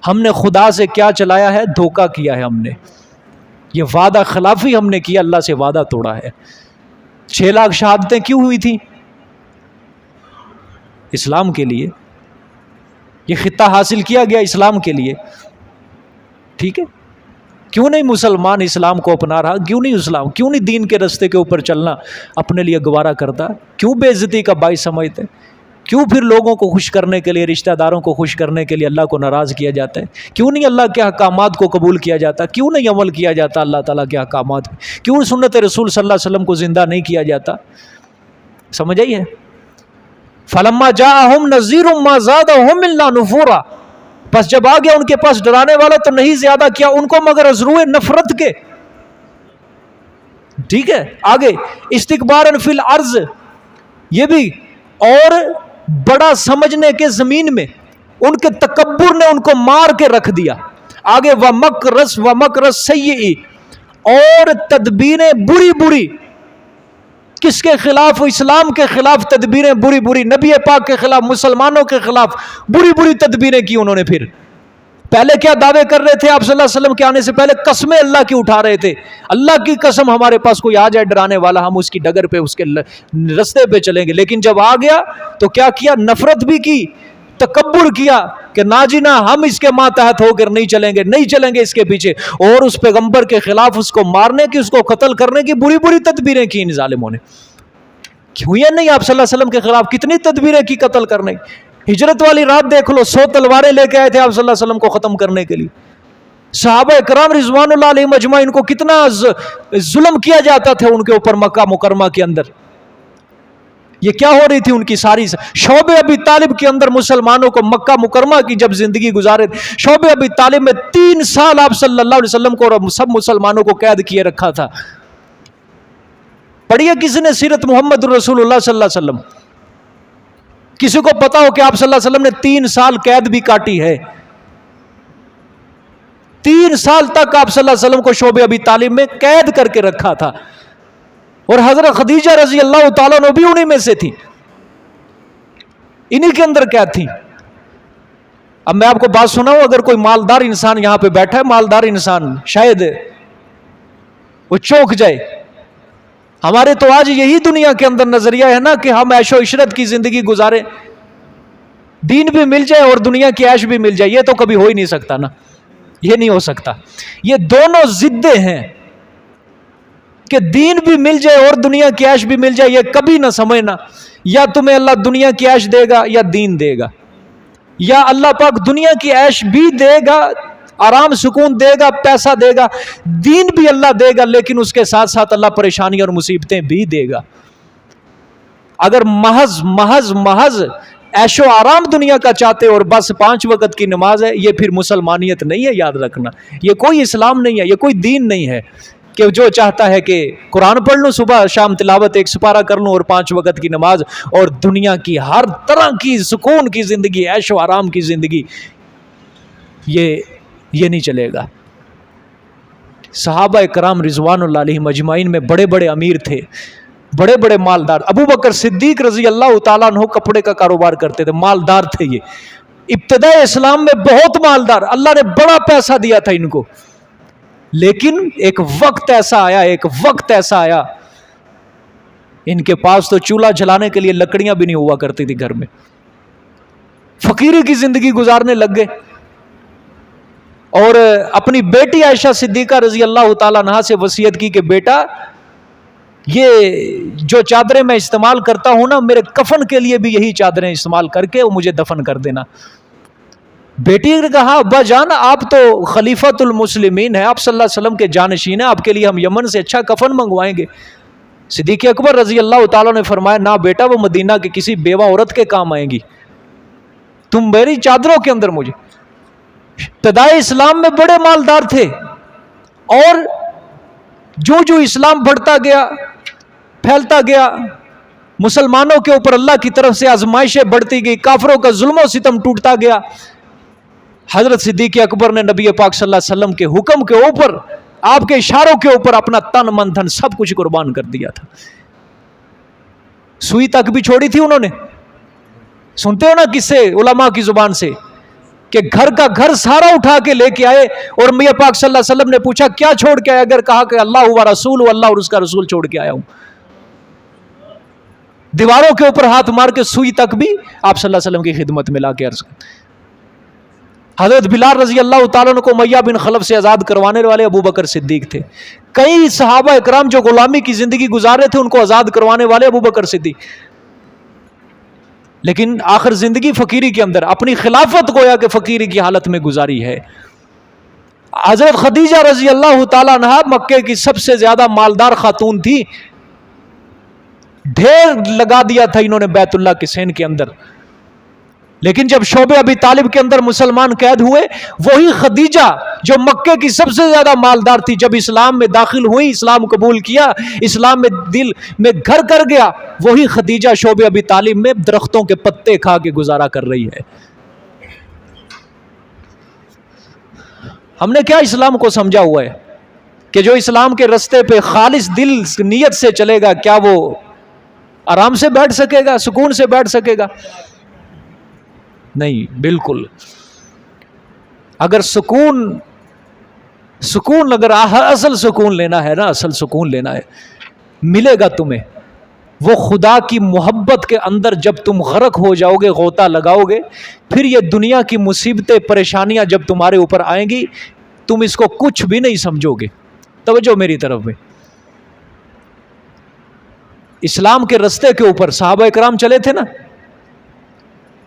ہم نے خدا سے کیا چلایا ہے؟ دھوکہ کیا ہے ہم نے. یہ وعدہ خلافی ہم نے کیا، اللہ سے وعدہ توڑا ہے. 6 لاکھ شہادتیں کیوں ہوئی تھیں؟ اسلام کے لیے. یہ خطہ حاصل کیا گیا اسلام کے لیے. ٹھیک ہے، کیوں نہیں مسلمان اسلام کو اپنا رہا؟ کیوں نہیں اسلام، کیوں نہیں دین کے رستے کے اوپر چلنا اپنے لیے گوارا کرتا؟ کیوں بے عزتی کا باعث سمجھتے؟ کیوں پھر لوگوں کو خوش کرنے کے لیے، رشتہ داروں کو خوش کرنے کے لیے اللہ کو ناراض کیا جاتا ہے؟ کیوں نہیں اللہ کے احکامات کو قبول کیا جاتا؟ کیوں نہیں عمل کیا جاتا اللہ تعالیٰ کے احکامات پہ؟ کیوں سنت رسول صلی اللہ علیہ وسلم کو زندہ نہیں کیا جاتا؟ سمجھ آئی ہے؟ فَلَمَّا جَاءَهُمْ نَذِيرٌ مَا زَادَهُمْ إِلَّا نُفُورًا. بس جب آ گیا ان کے پاس ڈرانے والا تو نہیں زیادہ کیا ان کو مگر از روئے نفرت کے. ٹھیک ہے، آگے استکباراً فی الارض، یہ بھی اور بڑا سمجھنے کے زمین میں ان کے تکبر نے ان کو مار کے رکھ دیا. آگے وَمَكْرَ السَّيِّئِ، اور تدبیریں بری بری. کس کے خلاف؟ اسلام کے خلاف تدبیریں بری بری، نبی پاک کے خلاف، مسلمانوں کے خلاف بری بری تدبیریں کی انہوں نے. پھر پہلے کیا دعوے کر رہے تھے؟ آپ صلی اللہ علیہ وسلم کے آنے سے پہلے قسمیں اللہ کی اٹھا رہے تھے. اللہ کی قسم ہمارے پاس کوئی آ جائے ڈرانے والا، ہم اس کی ڈگر پہ، اس کے رستے پہ چلیں گے. لیکن جب آ گیا تو کیا کیا؟ نفرت بھی کی، تکبر کیا کہ نہ جی نہ، ہم اس کے ماتحت ہو کر نہیں چلیں گے، نہیں چلیں گے اس کے پیچھے. اور اس پیغمبر کے خلاف اس کو مارنے کی، اس کو قتل کرنے کی بری بری تدبیریں کی ان ظالموں نے. کیوں یہ نہیں؟ آپ صلی اللہ علیہ وسلم کے خلاف کتنی تدبیریں کی قتل کرنے. ہجرت والی رات دیکھ لو، 100 تلواریں لے کے آئے تھے آپ صلی اللہ علیہ وسلم کو ختم کرنے کے لیے. صحابہ کرام رضوان اللہ علیہم اجمعین کو کتنا ظلم کیا جاتا تھا ان کے اوپر مکہ مکرمہ کے اندر. یہ کیا ہو رہی تھی ان کی ساری شعب ابی طالب کے اندر مسلمانوں کو مکہ مکرمہ کی جب زندگی گزارے، شعب ابی طالب میں 3 سال آپ صلی اللہ علیہ وسلم کو اور سب مسلمانوں کو قید کیے رکھا تھا. پڑھیے کسی نے سیرت محمد رسول اللہ صلی اللہ علیہ وسلم؟ کسی کو پتا ہو کہ آپ صلی اللہ علیہ وسلم نے 3 سال قید بھی کاٹی ہے؟ 3 سال تک آپ صلی اللہ علیہ وسلم کو شعب ابی طالب میں قید کر کے رکھا تھا. اور حضرت خدیجہ رضی اللہ تعالیٰ عنہ بھی انہی میں سے تھی، انہی کے اندر قید تھی. اب میں آپ کو بات سناؤں، اگر کوئی مالدار انسان یہاں پہ بیٹھا ہے، مالدار انسان، شاید وہ چونک جائے. ہمارے تو آج یہی دنیا کے اندر نظریہ ہے نا کہ ہم عیش و عشرت کی زندگی گزاریں، دین بھی مل جائے اور دنیا کی عیش بھی مل جائے. یہ تو کبھی ہو ہی نہیں سکتا نا، یہ نہیں ہو سکتا. یہ دونوں ضدیں ہیں کہ دین بھی مل جائے اور دنیا کی عیش بھی مل جائے. یہ کبھی نہ سمجھنا، یا تمہیں اللہ دنیا کی عیش دے گا یا دین دے گا، یا اللہ پاک دنیا کی عیش بھی دے گا، آرام سکون دے گا، پیسہ دے گا، دین بھی اللہ دے گا، لیکن اس کے ساتھ ساتھ اللہ پریشانی اور مصیبتیں بھی دے گا. اگر محض محض محض عیش و آرام دنیا کا چاہتے اور بس 5 وقت کی نماز ہے، یہ پھر مسلمانیت نہیں ہے. یاد رکھنا، یہ کوئی اسلام نہیں ہے، یہ کوئی دین نہیں ہے کہ جو چاہتا ہے کہ قرآن پڑھ لوں، صبح شام تلاوت 1 سپارہ کر لوں اور 5 وقت کی نماز اور دنیا کی ہر طرح کی سکون کی زندگی، عیش و آرام کی زندگی، یہ نہیں چلے گا. صحابہ کرام رضوان اللہ علیہم اجمعین میں بڑے بڑے امیر تھے، بڑے بڑے مالدار. ابو بکر صدیق رضی اللہ تعالیٰ عنہ کپڑے کا کاروبار کرتے تھے، مالدار تھے. یہ ابتداء اسلام میں بہت مالدار، اللہ نے بڑا پیسہ دیا تھا ان کو. لیکن ایک وقت ایسا آیا ان کے پاس تو چولہا جلانے کے لیے لکڑیاں بھی نہیں ہوا کرتی تھی گھر میں، فقیری کی زندگی گزارنے لگ گئے. اور اپنی بیٹی عائشہ صدیقہ رضی اللہ تعالیٰ عنہا سے وصیت کی کہ بیٹا یہ جو چادریں میں استعمال کرتا ہوں نا، میرے کفن کے لیے بھی یہی چادریں استعمال کر کے مجھے دفن کر دینا۔ بیٹی نے کہا ابا جان آپ تو خلیفۃ المسلمین ہیں، آپ صلی اللہ علیہ وسلم کے جانشین ہیں، آپ کے لیے ہم یمن سے اچھا کفن منگوائیں گے۔ صدیق اکبر رضی اللہ تعالیٰ نے فرمایا نہ بیٹا، وہ مدینہ کی کسی بیوہ عورت کے کام آئیں گی، تم میری چادروں کے اندر مجھے۔ ابتدائے اسلام میں بڑے مالدار تھے، اور جو اسلام بڑھتا گیا، پھیلتا گیا، مسلمانوں کے اوپر اللہ کی طرف سے آزمائشیں بڑھتی گئی، کافروں کا ظلم و ستم ٹوٹتا گیا، حضرت صدیق اکبر نے نبی پاک صلی اللہ علیہ وسلم کے حکم کے اوپر، آپ کے اشاروں کے اوپر اپنا تن من دھن سب کچھ قربان کر دیا تھا۔ سوئی تک بھی چھوڑی تھی انہوں نے۔ سنتے ہو نا قصے علماء کی زبان سے کہ گھر کا گھر سارا اٹھا کے لے کے آئے، اور میاں پاک صلی اللہ علیہ وسلم نے پوچھا کیا چھوڑ کے آئے؟ اگر کہا کہ اللہ و رسول، اللہ اور اس کا رسول چھوڑ کے آیا ہوں۔ دیواروں کے اوپر ہاتھ مار کے سوئی تک بھی آپ صلی اللہ علیہ وسلم کی خدمت میں لا کے عرض کر۔ حضرت بلال رضی اللہ تعالیٰ عنہ کو امیہ بن خلف سے آزاد کروانے والے ابو بکر صدیق تھے۔ کئی صحابہ اکرام جو غلامی کی زندگی گزارے تھے، ان کو آزاد کروانے والے ابو بکر صدیق، لیکن آخر زندگی فقیری کے اندر، اپنی خلافت گویا کہ فقیری کی حالت میں گزاری ہے۔ حضرت خدیجہ رضی اللہ تعالیٰ عنہ مکے کی سب سے زیادہ مالدار خاتون تھی، ڈھیر لگا دیا تھا انہوں نے بیت اللہ کے سین کے اندر، لیکن جب شعبہ ابی طالب کے اندر مسلمان قید ہوئے، وہی خدیجہ جو مکے کی سب سے زیادہ مالدار تھی، جب اسلام میں داخل ہوئی، اسلام قبول کیا، اسلام میں دل میں گھر کر گیا، وہی خدیجہ شعبہ ابی طالب میں درختوں کے پتے کھا کے گزارا کر رہی ہے۔ ہم نے کیا اسلام کو سمجھا ہوا ہے کہ جو اسلام کے رستے پہ خالص دل نیت سے چلے گا، کیا وہ آرام سے بیٹھ سکے گا، سکون سے بیٹھ سکے گا؟ نہیں، بالکل۔ اگر سکون اگر اصل سکون لینا ہے نا، اصل سکون لینا ہے، ملے گا تمہیں وہ خدا کی محبت کے اندر جب تم غرق ہو جاؤ گے، غوطہ لگاؤ گے، پھر یہ دنیا کی مصیبتیں پریشانیاں جب تمہارے اوپر آئیں گی، تم اس کو کچھ بھی نہیں سمجھو گے۔ توجہ میری طرف میں، اسلام کے رستے کے اوپر صحابہ اکرام چلے تھے نا،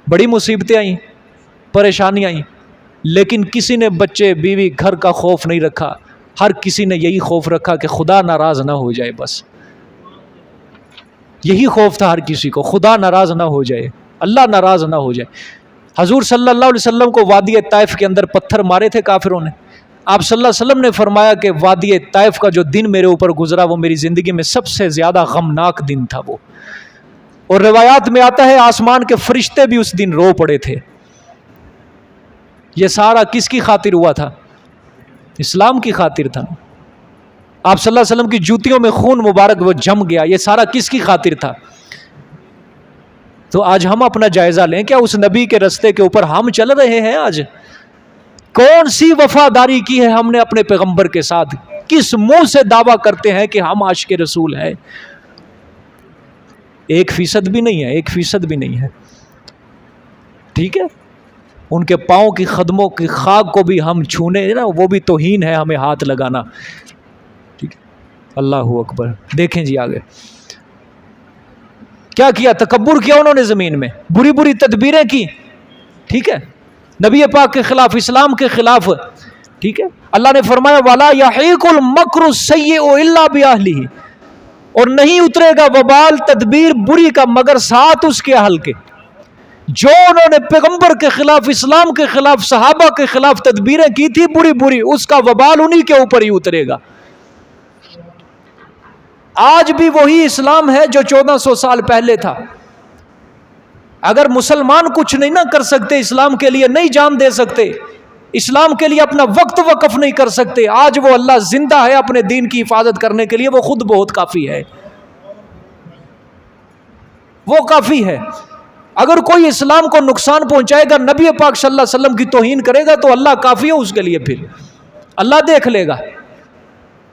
بڑی مصیبتیں آئیں، پریشانیاں آئیں، لیکن کسی نے بچے بیوی گھر کا خوف نہیں رکھا، ہر کسی نے یہی خوف رکھا کہ خدا ناراض نہ ہو جائے، بس یہی خوف تھا ہر کسی کو، خدا ناراض نہ ہو جائے، اللہ ناراض نہ ہو جائے۔ حضور صلی اللہ علیہ وسلم کو وادی طائف کے اندر پتھر مارے تھے کافروں نے، آپ صلی اللہ علیہ وسلم نے فرمایا کہ وادی طائف کا جو دن میرے اوپر گزرا، وہ میری زندگی میں سب سے زیادہ غمناک دن تھا وہ، اور روایات میں آتا ہے آسمان کے فرشتے بھی اس دن رو پڑے تھے۔ یہ سارا کس کی خاطر ہوا تھا؟ اسلام کی خاطر تھا۔ آپ صلی اللہ علیہ وسلم کی جوتیوں میں خون مبارک وہ جم گیا، یہ سارا کس کی خاطر تھا؟ تو آج ہم اپنا جائزہ لیں، کیا اس نبی کے رستے کے اوپر ہم چل رہے ہیں؟ آج کون سی وفاداری کی ہے ہم نے اپنے پیغمبر کے ساتھ؟ کس منہ سے دعویٰ کرتے ہیں کہ ہم عاشق رسول ہیں؟ 1% بھی نہیں ہے، 1% بھی نہیں ہے۔ ٹھیک ہے، ان کے پاؤں کی قدموں کی خاک کو بھی ہم چھونے نا، وہ بھی توہین ہے ہمیں ہاتھ لگانا۔ ٹھیک ہے، اللہ اکبر۔ دیکھیں جی آگے کیا کیا، تکبر کیا انہوں نے زمین میں، بری بری تدبیریں کی، ٹھیک ہے، نبی پاک کے خلاف، اسلام کے خلاف، ٹھیک ہے۔ اللہ نے فرمایا وَلَا يَحِيقُ الْمَكْرُ السَّيِّئُ إِلَّا بِأَهْلِهِ، اور نہیں اترے گا وبال تدبیر بری کا مگر ساتھ اس کے اہل کے۔ جو انہوں نے پیغمبر کے خلاف، اسلام کے خلاف، صحابہ کے خلاف تدبیریں کی تھی بری بری، اس کا وبال انہی کے اوپر ہی اترے گا۔ آج بھی وہی اسلام ہے جو 1400 سال پہلے تھا۔ اگر مسلمان کچھ نہیں نہ کر سکتے، اسلام کے لیے نہیں جان دے سکتے، اسلام کے لیے اپنا وقت وقف نہیں کر سکتے، آج وہ اللہ زندہ ہے اپنے دین کی حفاظت کرنے کے لیے، وہ خود بہت کافی ہے، وہ کافی ہے۔ اگر کوئی اسلام کو نقصان پہنچائے گا، نبی پاک صلی اللہ علیہ وسلم کی توہین کرے گا، تو اللہ کافی ہے اس کے لیے، پھر اللہ دیکھ لے گا۔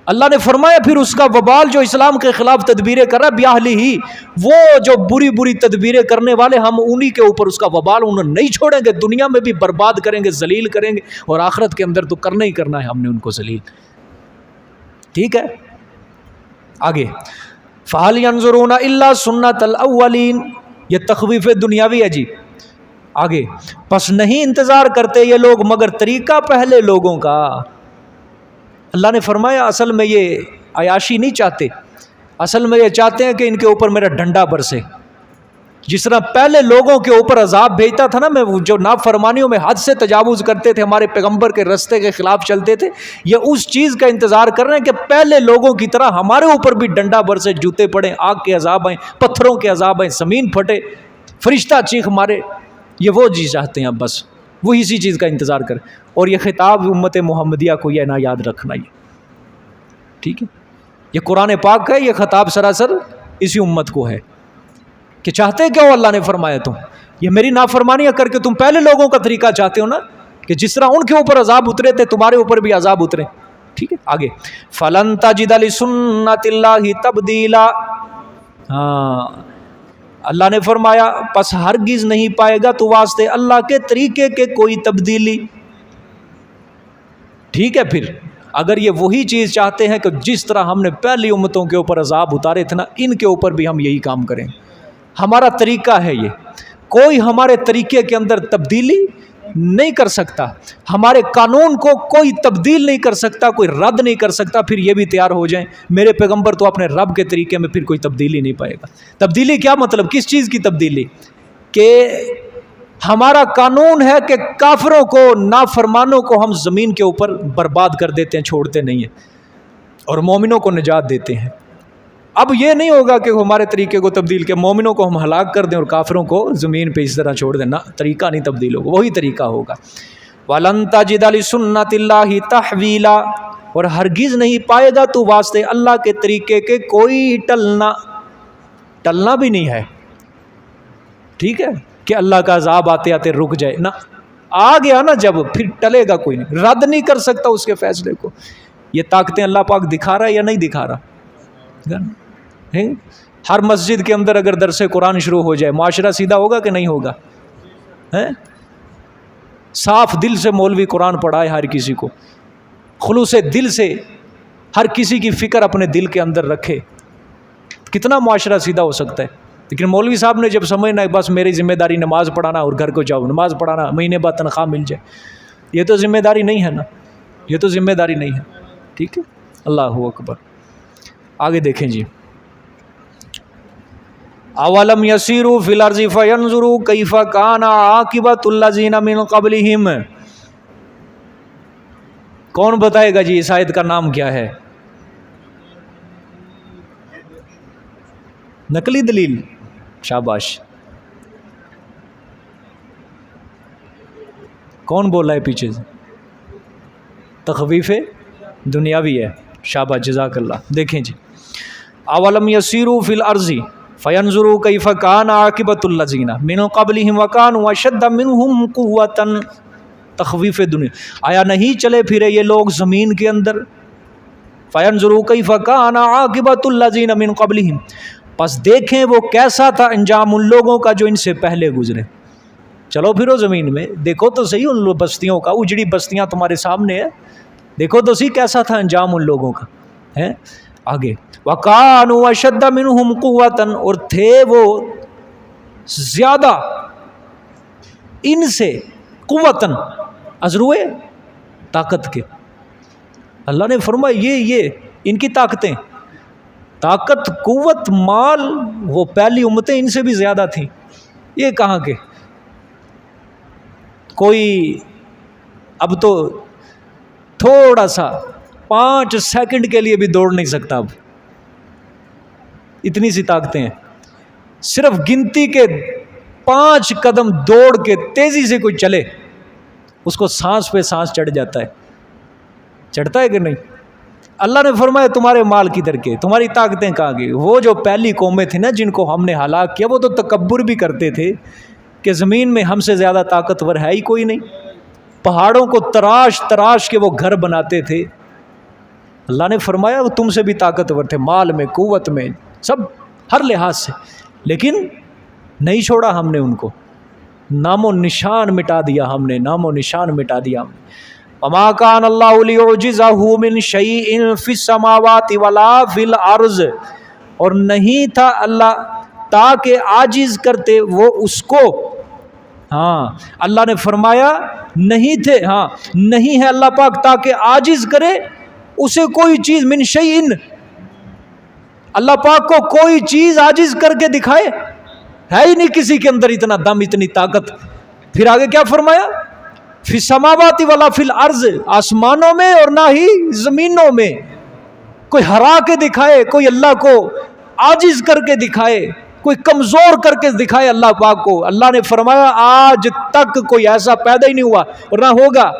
اللہ نے فرمایا پھر اس کا وبال جو اسلام کے خلاف تدبیریں کر رہا ہے، بیاہلہ، وہ جو بری بری تدبیریں کرنے والے، ہم انہی کے اوپر اس کا وبال انہیں نہیں چھوڑیں گے، دنیا میں بھی برباد کریں گے، ذلیل کریں گے، اور آخرت کے اندر تو کرنا ہی کرنا ہے ہم نے ان کو ذلیل۔ ٹھیک ہے، آگے فَهَلْ يَنظُرُونَ إِلَّا سُنَّةَ الْأَوَّلِينَ، یہ تخویف دنیاوی ہے جی۔ آگے، پس نہیں انتظار کرتے یہ لوگ مگر طریقہ پہلے لوگوں کا۔ اللہ نے فرمایا اصل میں یہ عیاشی نہیں چاہتے، اصل میں یہ چاہتے ہیں کہ ان کے اوپر میرا ڈنڈا برسے۔ جس طرح پہلے لوگوں کے اوپر عذاب بھیجتا تھا نا، میں جو نافرمانیوں میں حد سے تجاوز کرتے تھے، ہمارے پیغمبر کے رستے کے خلاف چلتے تھے، یہ اس چیز کا انتظار کر رہے ہیں کہ پہلے لوگوں کی طرح ہمارے اوپر بھی ڈنڈا برسے، جوتے پڑیں، آگ کے عذاب آئیں، پتھروں کے عذاب آئیں، زمین پھٹے، فرشتہ چیخ مارے۔ یہ وہ چیز چاہتے ہیں، بس وہی اسی چیز کا انتظار کریں۔ اور یہ خطاب امت محمدیہ کو یہ نہ یاد رکھنا، یہ ٹھیک ہے، یہ قرآن پاک کا ہے، یہ خطاب سراسر اسی امت کو ہے کہ چاہتے کیا ہو؟ اللہ نے فرمایا تم یہ میری نافرمانیاں کر کے تم پہلے لوگوں کا طریقہ چاہتے ہو نا، کہ جس طرح ان کے اوپر عذاب اترے تھے تمہارے اوپر بھی عذاب اترے، ٹھیک ہے۔ آگے فَلَن تَجِدَ لِسُنَّةِ اللَّهِ تَبْدِيلًا، ہاں اللہ نے فرمایا پس ہرگز نہیں پائے گا تو واسطے اللہ کے طریقے کے کوئی تبدیلی، ٹھیک ہے۔ پھر اگر یہ وہی چیز چاہتے ہیں کہ جس طرح ہم نے پہلی امتوں کے اوپر عذاب اتارے تھے نا، ان کے اوپر بھی ہم یہی کام کریں، ہمارا طریقہ ہے یہ، کوئی ہمارے طریقے کے اندر تبدیلی نہیں کر سکتا، ہمارے قانون کو کوئی تبدیل نہیں کر سکتا، کوئی رد نہیں کر سکتا۔ پھر یہ بھی تیار ہو جائیں، میرے پیغمبر تو اپنے رب کے طریقے میں پھر کوئی تبدیلی نہیں پائے گا۔ تبدیلی کیا مطلب؟ کس چیز کی تبدیلی؟ کہ ہمارا قانون ہے کہ کافروں کو، نافرمانوں کو ہم زمین کے اوپر برباد کر دیتے ہیں، چھوڑتے نہیں ہیں، اور مومنوں کو نجات دیتے ہیں۔ اب یہ نہیں ہوگا کہ ہمارے طریقے کو تبدیل کے مومنوں کو ہم ہلاک کر دیں اور کافروں کو زمین پہ اس طرح چھوڑ دیں، نہ، طریقہ نہیں تبدیل ہوگا، وہی طریقہ ہوگا۔ وَلَن تَجِدَ لِسُنَّةِ اللَّهِ تَحْوِيلًا، اور ہرگز نہیں پائے گا تو واسطے اللہ کے طریقے کے کوئی ٹلنا بھی نہیں ہے، ٹھیک ہے، کہ اللہ کا عذاب آتے آتے رک جائے، نہ، آ گیا نا جب پھر ٹلے گا کوئی نہیں، رد نہیں کر سکتا اس کے فیصلے کو۔ یہ طاقتیں اللہ پاک دکھا رہا ہے یا نہیں دکھا رہا؟ ہر مسجد کے اندر اگر درس قرآن شروع ہو جائے، معاشرہ سیدھا ہوگا کہ نہیں ہوگا؟ صاف دل سے مولوی قرآن پڑھائے ہر کسی کو، خلوص دل سے ہر کسی کی فکر اپنے دل کے اندر رکھے، کتنا معاشرہ سیدھا ہو سکتا ہے۔ لیکن مولوی صاحب نے جب سمجھنا ہے بس میری ذمہ داری نماز پڑھانا اور گھر کو جاؤ نماز پڑھانا، مہینے بعد تنخواہ مل جائے، یہ تو ذمہ داری نہیں ہے نا، یہ تو ذمہ داری نہیں ہے، ٹھیک ہے۔ اللہ اکبر۔ آگے دیکھیں جی، اولم یسیروا فی الارض فینظروا کیف کان عاقبۃ الذین من قبلہم، کون بتائے گا جی اس آیت کا نام کیا ہے؟ نقلی دلیل، شاباش، کون بول رہا ہے پیچھے سے؟ تخویف دنیاوی ہے، شاباش، جزاک اللہ۔ دیکھیں جی، اولم یسیروا فی الارض فینظروا کیف کان عاقبۃ الذین من قبلہم وکانوا اشد منہم قوۃ، تخویف دنیا، آیا نہیں چلے پھرے یہ لوگ زمین کے اندر، فینظروا کیف کان عاقبۃ الذین من قبلہم، پس دیکھیں وہ کیسا تھا انجام ان لوگوں کا جو ان سے پہلے گزرے۔ چلو پھرو زمین میں، دیکھو تو صحیح ان بستیوں کا، اجڑی بستیاں تمہارے سامنے ہے، دیکھو تو صحیح کیسا تھا انجام ان لوگوں کا ہے۔ آگے وَقَانُوا أَشَدَّ مِنْهُمْ قُوَّةً، اور تھے وہ زیادہ ان سے، قوتاً ازروئے طاقت کے۔ اللہ نے فرمایا یہ ان کی طاقتیں، طاقت، قوت، مال، وہ پہلی امتیں ان سے بھی زیادہ تھیں، یہ کہاں کے؟ کوئی اب تو تھوڑا سا 5 سیکنڈ کے لیے بھی دوڑ نہیں سکتا، اب اتنی سی طاقتیں ہیں، صرف گنتی کے 5 قدم دوڑ کے تیزی سے کوئی چلے اس کو سانس پہ سانس چڑھ جاتا ہے، چڑھتا ہے کہ نہیں؟ اللہ نے فرمایا تمہارے مال کدھر کے، تمہاری طاقتیں کہاں گئی؟ وہ جو پہلی قومیں تھیں نا جن کو ہم نے ہلاک کیا، وہ تو تکبر بھی کرتے تھے کہ زمین میں ہم سے زیادہ طاقتور ہے ہی کوئی نہیں، پہاڑوں کو تراش تراش کے وہ گھر بناتے تھے۔ اللہ نے فرمایا وہ تم سے بھی طاقتور تھے، مال میں، قوت میں، سب ہر لحاظ سے، لیکن نہیں چھوڑا ہم نے ان کو، نام و نشان مٹا دیا ہم نے، نام و نشان مٹا دیا ہم نے۔ وَمَا كَانَ اللَّهُ لِيُعْجِزَهُ مِنْ شَيْءٍ فِي السَّمَاوَاتِ وَلَا فِي الْأَرْضِ، اور نہیں تھا اللہ تاکہ عاجز کرتے وہ اس کو. ہاں اللہ نے فرمایا نہیں تھے، ہاں نہیں ہے اللہ پاک تاکہ عاجز کرے اسے کوئی چیز، من شیء، اللہ پاک کو کوئی چیز عاجز کر کے دکھائے، ہے ہی نہیں کسی کے اندر اتنا دم، اتنی طاقت. پھر آگے کیا فرمایا؟ فی السماوات ولا فی الارض، آسمانوں میں اور نہ ہی زمینوں میں. کوئی ہرا کے دکھائے، کوئی اللہ کو عاجز کر کے دکھائے، کوئی کمزور کر کے دکھائے اللہ پاک کو. اللہ نے فرمایا آج تک کوئی ایسا پیدا ہی نہیں ہوا اور نہ ہوگا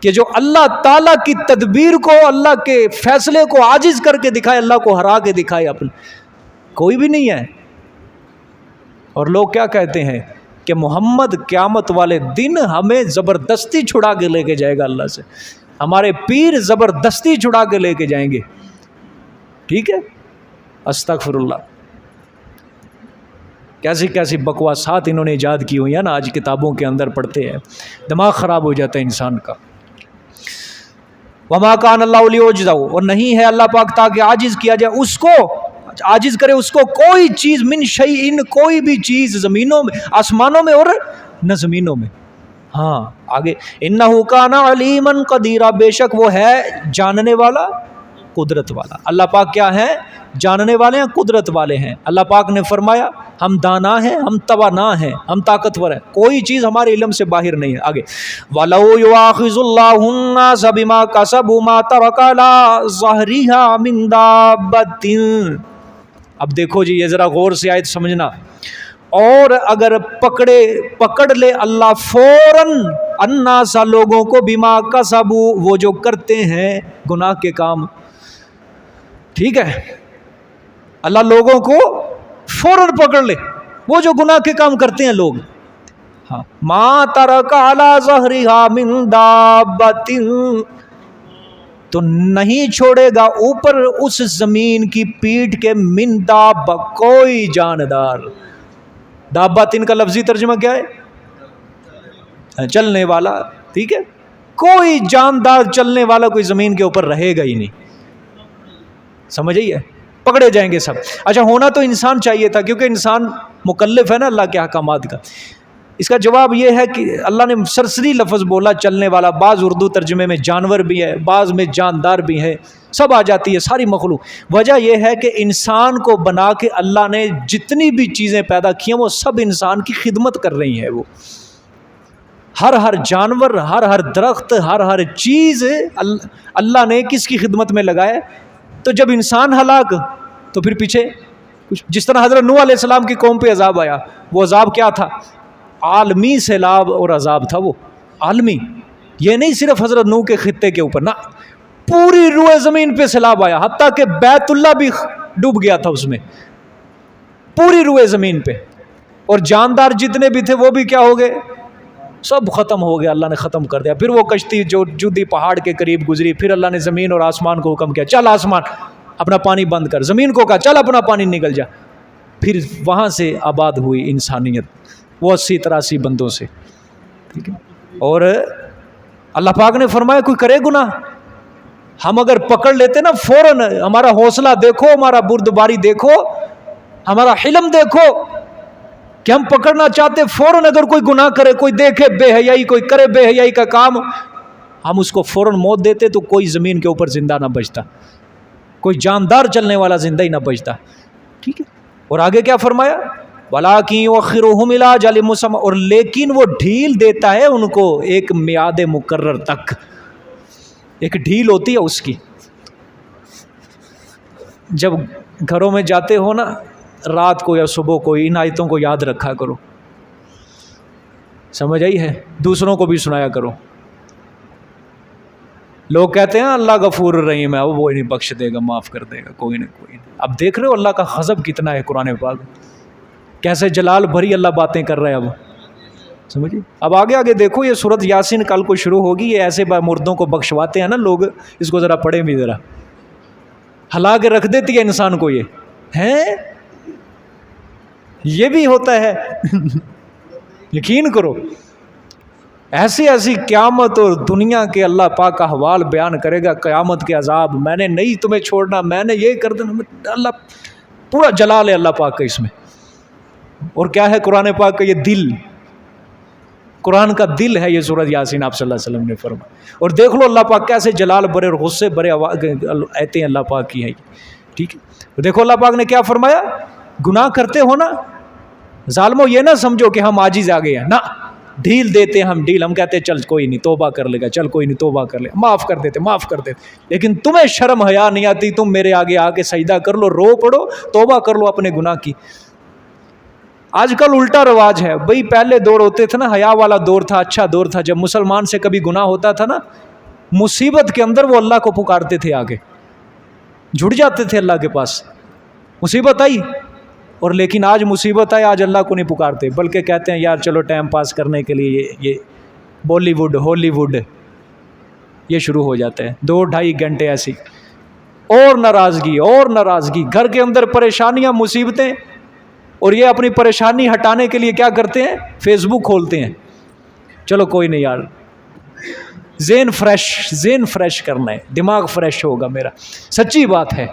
کہ جو اللہ تعالیٰ کی تدبیر کو، اللہ کے فیصلے کو عاجز کر کے دکھائے، اللہ کو ہرا کے دکھائے اپنے. کوئی بھی نہیں ہے. اور لوگ کیا کہتے ہیں کہ محمد قیامت والے دن ہمیں زبردستی چھڑا کے لے کے جائے گا اللہ سے، ہمارے پیر زبردستی چھڑا کے لے کے جائیں گے. ٹھیک ہے، استغفر اللہ. کیسی کیسی بکواسات انہوں نے ایجاد کی ہوئی ہیں نا، آج کتابوں کے اندر پڑھتے ہیں، دماغ خراب ہو جاتا ہے انسان کا. وما کان اللہ لیعجزہ، اور نہیں ہے اللہ پاک تاکہ عاجز کیا جائے اس کو، عاجز کرے اس کو کوئی چیز، من شیء، کوئی بھی چیز، زمینوں میں، آسمانوں میں اور نہ زمینوں میں. ہاں آگے انہ کان علیما قدیرا، بے شک وہ ہے جاننے والا، قدرت والا. اللہ پاک کیا ہے؟ جاننے والے ہیں، قدرت والے ہیں. اللہ پاک نے فرمایا ہم دانا ہیں، ہم توانا ہیں، ہم طاقتور ہیں، کوئی چیز ہمارے علم سے باہر نہیں ہے. آگے وَلَوْ يُؤَاخِذُ اللَّهُ النَّاسَ بِمَا كَسَبُوا مَا تَرَكَ عَلَىٰ ظَهْرِهَا مِن دَابَّةٍ. اب دیکھو جی، یہ ذرا غور سے آیت سمجھنا. اور اگر پکڑ لے اللہ فوراً الناس، لوگوں کو، بما کسبوا، وہ جو کرتے ہیں گناہ کے کام. ٹھیک ہے، اللہ لوگوں کو فوراً پکڑ لے، وہ جو گناہ کے کام کرتے ہیں لوگ. ہاں ما ترک علی ظہرہا من دابۃ، تو نہیں چھوڑے گا اوپر اس زمین کی پیٹھ کے، من دابہ، کوئی جاندار. دابۃ کا لفظی ترجمہ کیا ہے؟ چلنے والا. ٹھیک ہے، کوئی جاندار چلنے والا کوئی زمین کے اوپر رہے گا ہی نہیں. سمجھ آئی ہے؟ پکڑے جائیں گے سب. اچھا ہونا تو انسان چاہیے تھا، کیونکہ انسان مکلف ہے نا اللہ کے احکامات کا. اس کا جواب یہ ہے کہ اللہ نے سرسری لفظ بولا چلنے والا. بعض اردو ترجمے میں جانور بھی ہے، بعض میں جاندار بھی ہے، سب آ جاتی ہے ساری مخلوق. وجہ یہ ہے کہ انسان کو بنا کے اللہ نے جتنی بھی چیزیں پیدا کی ہیں وہ سب انسان کی خدمت کر رہی ہیں. وہ ہر جانور، ہر درخت، ہر چیز اللہ نے کس کی خدمت میں لگایا. تو جب انسان ہلاک تو پھر پیچھے کچھ، جس طرح حضرت نوح علیہ السلام کی قوم پہ عذاب آیا، وہ عذاب کیا تھا؟ عالمی سیلاب اور عذاب تھا. وہ عالمی، یہ نہیں صرف حضرت نوح کے خطے کے اوپر، نہ پوری روئے زمین پہ سیلاب آیا، حتیٰ کہ بیت اللہ بھی ڈوب گیا تھا اس میں، پوری روئے زمین پہ. اور جاندار جتنے بھی تھے وہ بھی کیا ہو گئے؟ سب ختم ہو گیا، اللہ نے ختم کر دیا. پھر وہ کشتی جو جودی پہاڑ کے قریب گزری، پھر اللہ نے زمین اور آسمان کو حکم کیا چل آسمان اپنا پانی بند کر، زمین کو کہا چل اپنا پانی نکل جا. پھر وہاں سے آباد ہوئی انسانیت، وہ 80-83 بندوں سے. ٹھیک ہے، اور اللہ پاک نے فرمایا کوئی کرے گناہ، ہم اگر پکڑ لیتے نا فوراً، ہمارا حوصلہ دیکھو، ہمارا بردباری دیکھو، ہمارا حلم دیکھو کہ ہم پکڑنا چاہتے فوراً. اگر کوئی گناہ کرے، کوئی دیکھے بے حیائی، کوئی کرے بے حیائی کا کام، ہم اس کو فوراً موت دیتے تو کوئی زمین کے اوپر زندہ نہ بچتا، کوئی جاندار چلنے والا زندہ ہی نہ بچتا. ٹھیک ہے، اور آگے کیا فرمایا؟ وَلَٰكِن يُؤَخِّرُهُمْ إِلَىٰ أَجَلٍ مُّسَمًّى، اور لیکن وہ ڈھیل دیتا ہے ان کو ایک میعاد مقرر تک. ایک ڈھیل ہوتی ہے اس کی. جب گھروں میں جاتے ہو نا رات کو یا صبح کو، ان آیتوں کو یاد رکھا کرو. سمجھ آئی ہے؟ دوسروں کو بھی سنایا کرو. لوگ کہتے ہیں اللہ غفور رحیم ہے، وہ نہیں بخش دے گا، معاف کر دے گا، کوئی نہ کوئی. اب دیکھ رہے ہو اللہ کا غضب کتنا ہے قرآن پاک، کیسے جلال بھری اللہ باتیں کر رہے ہیں. اب سمجھیے، اب آگے دیکھو، یہ سورت یاسین کل کو شروع ہوگی. یہ ایسے مردوں کو بخشواتے ہیں نا لوگ، اس کو ذرا پڑھیں بھی، ذرا ہلا کے رکھ دیتی ہے انسان کو. یہ ہیں، یہ بھی ہوتا ہے. یقین کرو ایسی ایسی قیامت اور دنیا کے اللہ پاک کا حوال بیان کرے گا، قیامت کے عذاب، میں نے نہیں تمہیں چھوڑنا، میں نے یہ کر دینا، اللہ پورا جلال ہے اللہ پاک کا اس میں۔ اور کیا ہے قرآن پاک کا یہ دل، قرآن کا دل ہے یہ سورۃ یاسین، آپ صلی اللہ علیہ وسلم نے فرمایا۔ اور دیکھ لو اللہ پاک کیسے جلال برے اور غصے برے آیتیں اللہ پاک کی ہیں، ٹھیک ہے۔ دیکھو اللہ پاک نے کیا فرمایا، گناہ کرتے ہو نا ظالمو، یہ نہ سمجھو کہ ہم عاجز آ گئے ہیں، نہ، ڈھیل دیتے ہیں ہم، ڈھیل، ہم کہتے ہیں چل کوئی نہیں توبہ کر لے گا، چل کوئی نہیں توبہ کر لے، معاف کر دیتے، معاف کر دیتے، لیکن تمہیں شرم حیا نہیں آتی، تم میرے آگے آ کے سجدہ کر لو، رو پڑو، توبہ کر لو اپنے گناہ کی۔ آج کل الٹا رواج ہے بھئی، پہلے دور ہوتے تھے نا، حیا والا دور تھا، اچھا دور تھا، جب مسلمان سے کبھی گناہ ہوتا تھا نا، مصیبت کے اندر وہ اللہ کو پکارتے تھے، آگے جھڑ جاتے تھے اللہ کے پاس، مصیبت آئی، اور لیکن آج مصیبت آئی، آج اللہ کو نہیں پکارتے، بلکہ کہتے ہیں یار چلو ٹائم پاس کرنے کے لیے یہ بالی ووڈ، ہالی ووڈ یہ شروع ہو جاتا ہے، 2-2.5 گھنٹے ایسی، اور ناراضگی، گھر کے اندر پریشانیاں، مصیبتیں، اور یہ اپنی پریشانی ہٹانے کے لیے کیا کرتے ہیں، فیس بک کھولتے ہیں، چلو کوئی نہیں یار، ذہن فریش کرنا ہے، دماغ فریش ہوگا میرا۔ سچی بات ہے،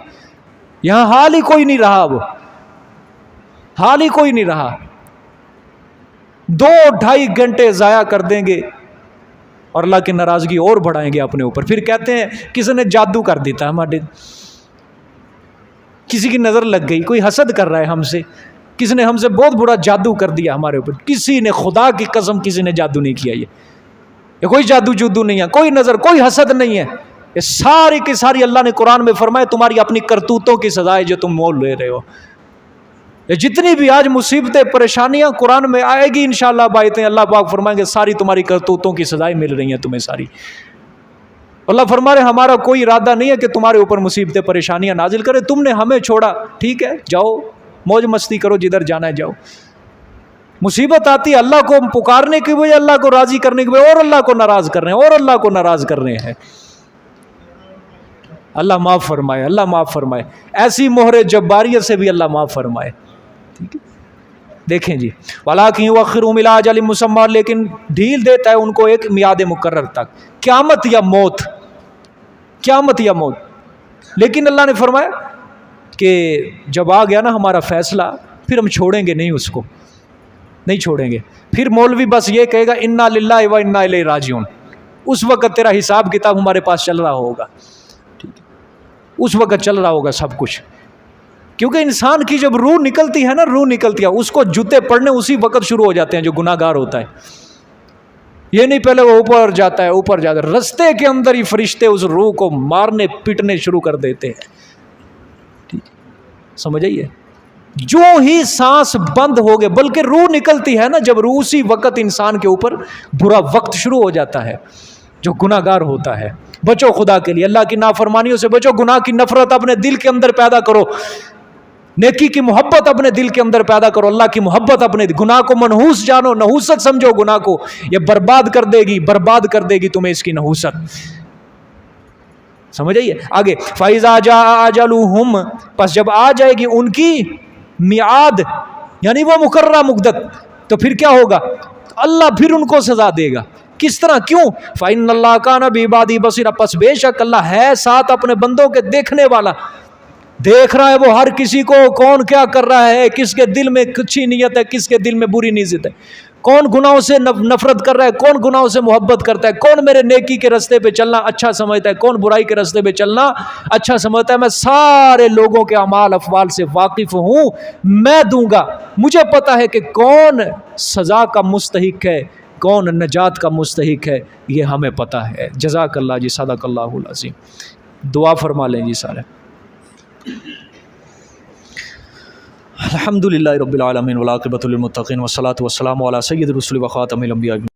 یہاں حال ہی کوئی نہیں رہا، اب حال ہی کوئی نہیں رہا، 2-2.5 گھنٹے ضائع کر دیں گے اور اللہ کی ناراضگی اور بڑھائیں گے اپنے اوپر، پھر کہتے ہیں کسی نے جادو کر دیتا ہمارے، کسی کی نظر لگ گئی، کوئی حسد کر رہا ہے ہم سے، کسی نے ہم سے بہت بڑا جادو کر دیا ہمارے اوپر، کسی نے، خدا کی قسم کسی نے جادو نہیں کیا، یہ کوئی جادو نہیں ہے، کوئی نظر، کوئی حسد نہیں ہے، یہ ساری کی ساری اللہ نے قرآن میں فرمایا تمہاری اپنی کرتوتوں کی سزا ہے جو تم مول لے رہے ہو۔ یہ جتنی بھی آج مصیبتیں پریشانیاں قرآن میں آئے گی انشاءاللہ بآیتیں، اللہ پاک فرمائیں گے ساری تمہاری کرتوتوں کی سزائیں مل رہی ہیں تمہیں ساری۔ اللہ فرما رہے ہمارا کوئی ارادہ نہیں ہے کہ تمہارے اوپر مصیبتیں پریشانیاں نازل کرے، تم نے ہمیں چھوڑا، ٹھیک ہے جاؤ موج مستی کرو، جدھر جانا ہے جاؤ۔ مصیبت آتی ہے اللہ کو پکارنے کی وجہ، اللہ کو راضی کرنے کی وجہ، اور اللہ کو ناراض کر رہے ہیں، اور اللہ کو ناراض کر رہے ہیں۔ اللہ معاف فرمائے، اللہ معاف فرمائے، ایسی مہر جباریت سے بھی اللہ معاف فرمائے، ٹھیک ہے۔ دیکھیں جی، وَلَٰكِن يُؤَخِّرُهُمْ إِلَىٰ أَجَلٍ مُّسَمًّى، لیکن ڈھیل دیتا ہے ان کو ایک میعاد مقرر تک، قیامت یا موت، قیامت یا موت۔ لیکن اللہ نے فرمایا کہ جب آ گیا نا ہمارا فیصلہ، پھر ہم چھوڑیں گے نہیں، اس کو نہیں چھوڑیں گے۔ پھر مولوی بس یہ کہے گا اِنَّا لِلَّهِ وَإِنَّا إِلَيْهِ راجعون، اس وقت تیرا حساب کتاب ہمارے پاس چل رہا ہوگا، ٹھیک ہے، اس وقت چل رہا ہوگا سب کچھ، کیونکہ انسان کی جب روح نکلتی ہے نا، روح نکلتی ہے، اس کو جوتے پڑنے اسی وقت شروع ہو جاتے ہیں جو گناہ گار ہوتا ہے، یہ نہیں پہلے وہ اوپر جاتا ہے، رستے کے اندر ہی فرشتے اس روح کو مارنے پیٹنے شروع کر دیتے ہیں، ٹھیک سمجھ آئیے، جو ہی سانس بند ہو گئے، بلکہ روح نکلتی ہے نا جب، روح اسی وقت انسان کے اوپر برا وقت شروع ہو جاتا ہے جو گناہ گار ہوتا ہے۔ بچو خدا کے لیے، اللہ کی نافرمانیوں سے بچو، گناہ کی نفرت اپنے دل کے اندر پیدا کرو، نیکی کی محبت اپنے دل کے اندر پیدا کرو، اللہ کی محبت اپنے، گناہ کو منحوس جانو، نحوست سمجھو گناہ کو، یہ برباد کر دے گی تمہیں اس کی نحوست، سمجھ آئیے آگے۔ فَإِذَا جَاءَ أَجَلُهُمْ، پس جب آ جائے گی ان کی میعاد، یعنی وہ مقررہ مدت، تو پھر کیا ہوگا، اللہ پھر ان کو سزا دے گا۔ کس طرح، کیوں؟ فَإِنَّ اللَّهَ كَانَ بِعِبَادِهِ بَصِيرًا، پس بے شک اللہ ہے ساتھ اپنے بندوں کے دیکھنے والا، دیکھ رہا ہے وہ ہر کسی کو، کون کیا کر رہا ہے، کس کے دل میں اچھی نیت ہے، کس کے دل میں بری نیت ہے، کون گناہوں سے نفرت کر رہا ہے، کون گناہوں سے محبت کرتا ہے، کون میرے نیکی کے راستے پہ چلنا اچھا سمجھتا ہے، کون برائی کے راستے پہ چلنا اچھا سمجھتا ہے۔ میں سارے لوگوں کے اعمال افعال سے واقف ہوں، میں دوں گا، مجھے پتا ہے کہ کون سزا کا مستحق ہے، کون نجات کا مستحق ہے، یہ ہمیں پتا ہے۔ جزاک اللہ جی، صدق اللہ العظیم۔ دعا فرما لیں جی سارے۔ الحمدللہ رب العالمین والعاقبۃ للمتقین والصلاۃ والسلام علی سید الرسل وخاتم الانبیاء۔